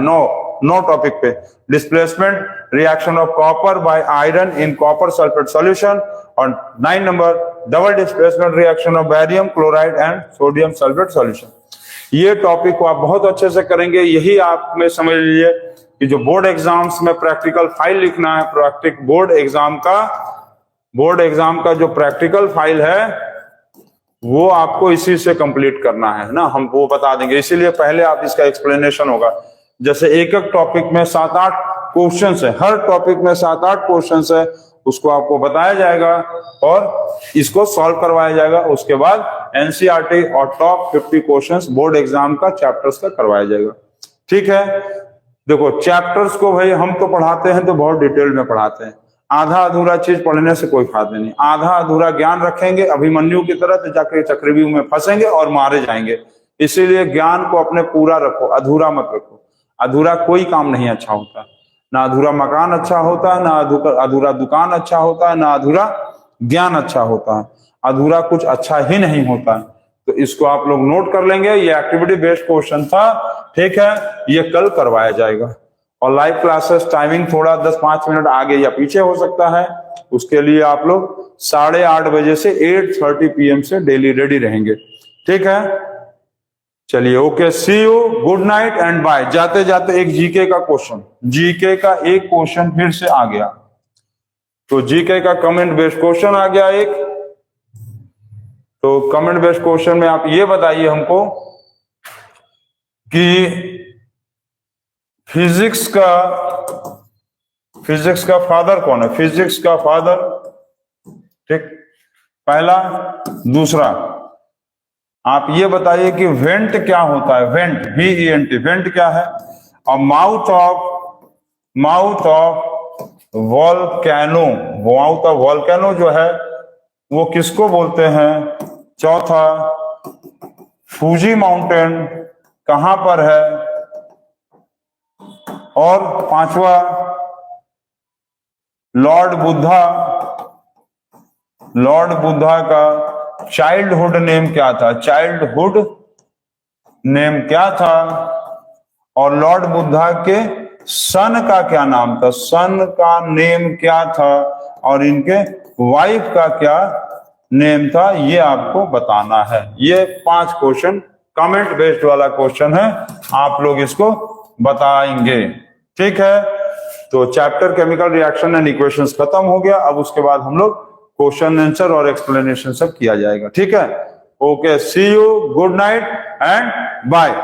नो टॉपिक पे, displacement reaction of copper by iron in copper sulphate solution. और 9 नंबर, double displacement reaction of barium chloride and sodium sulphate solution. ये टॉपिक को आप बहुत अच्छे से करेंगे। यही आप में समझ लीजिए कि जो बोर्ड एग्जाम्स में प्रैक्टिकल फाइल लिखना है, बोर्ड एग्जाम का जो प्रैक्टिकल फाइल है वो आपको इसी से कंप्लीट करना है ना, हम वो बता देंगे। इसीलिए पहले आप इसका एक्सप्लेनेशन होगा। जैसे एक टॉपिक में 7-8 क्वेश्चन है, हर टॉपिक में 7-8 क्वेश्चन है, उसको आपको बताया जाएगा और इसको सॉल्व करवाया जाएगा। उसके बाद एनसीईआरटी और टॉप 50 क्वेश्चंस बोर्ड एग्जाम का चैप्टर्स का करवाया जाएगा। ठीक है, देखो चैप्टर्स को भाई हम तो पढ़ाते हैं तो बहुत डिटेल में पढ़ाते हैं। आधा अधूरा चीज पढ़ने से कोई फायदा नहीं। आधा अधूरा ज्ञान रखेंगे अभिमन्यु की तरह तो जाकर चक्रव्यूह में फंसेंगे और मारे जाएंगे। इसीलिए ज्ञान को अपने पूरा रखो, अधूरा मत रखो। अधूरा कोई काम नहीं अच्छा होता, ना अधूरा मकान अच्छा होता है, ना अधूरा दुकान अच्छा होता है, ना अधूरा ज्ञान अच्छा होता है। अधूरा कुछ अच्छा ही नहीं होता है। तो इसको आप लोग नोट कर लेंगे। ये एक्टिविटी बेस्ड क्वेश्चन था, ठीक है, ये कल करवाया जाएगा। और लाइव क्लासेस टाइमिंग थोड़ा 10-5 मिनट आगे या पीछे हो सकता है, उसके लिए आप लोग 8:30 बजे से 8:30 PM से डेली रेडी रहेंगे। ठीक है, चलिए, okay, see you, good night and bye. जाते जाते एक जीके का क्वेश्चन, जीके का एक क्वेश्चन फिर से आ गया। तो जीके का कमेंट बेस्ड क्वेश्चन आ गया एक। तो कमेंट बेस्ड क्वेश्चन में आप ये बताइए हमको कि फिजिक्स का फादर कौन है, फिजिक्स का फादर। ठीक, पहला। दूसरा, आप ये बताइए कि वेंट क्या होता है, वेंट, VENT, वेंट क्या है। और माउथ ऑफ वॉल्केनो जो है वो किसको बोलते हैं। चौथा, फूजी माउंटेन कहां पर है। और पांचवा, लॉर्ड बुद्धा का चाइल्डहुड नेम क्या था, चाइल्डहुड नेम क्या था। और लॉर्ड बुद्धा के सन का क्या नाम था, सन का नेम क्या था। और इनके वाइफ का क्या नेम था, ये आपको बताना है। ये 5 क्वेश्चन कमेंट बेस्ड वाला क्वेश्चन है, आप लोग इसको बताएंगे। ठीक है, तो chapter chemical reaction and equations खत्म हो गया। अब उसके बाद हम लोग क्वेश्चन आंसर और एक्सप्लेनेशन सब किया जाएगा। ठीक है, okay, see you, good night and bye.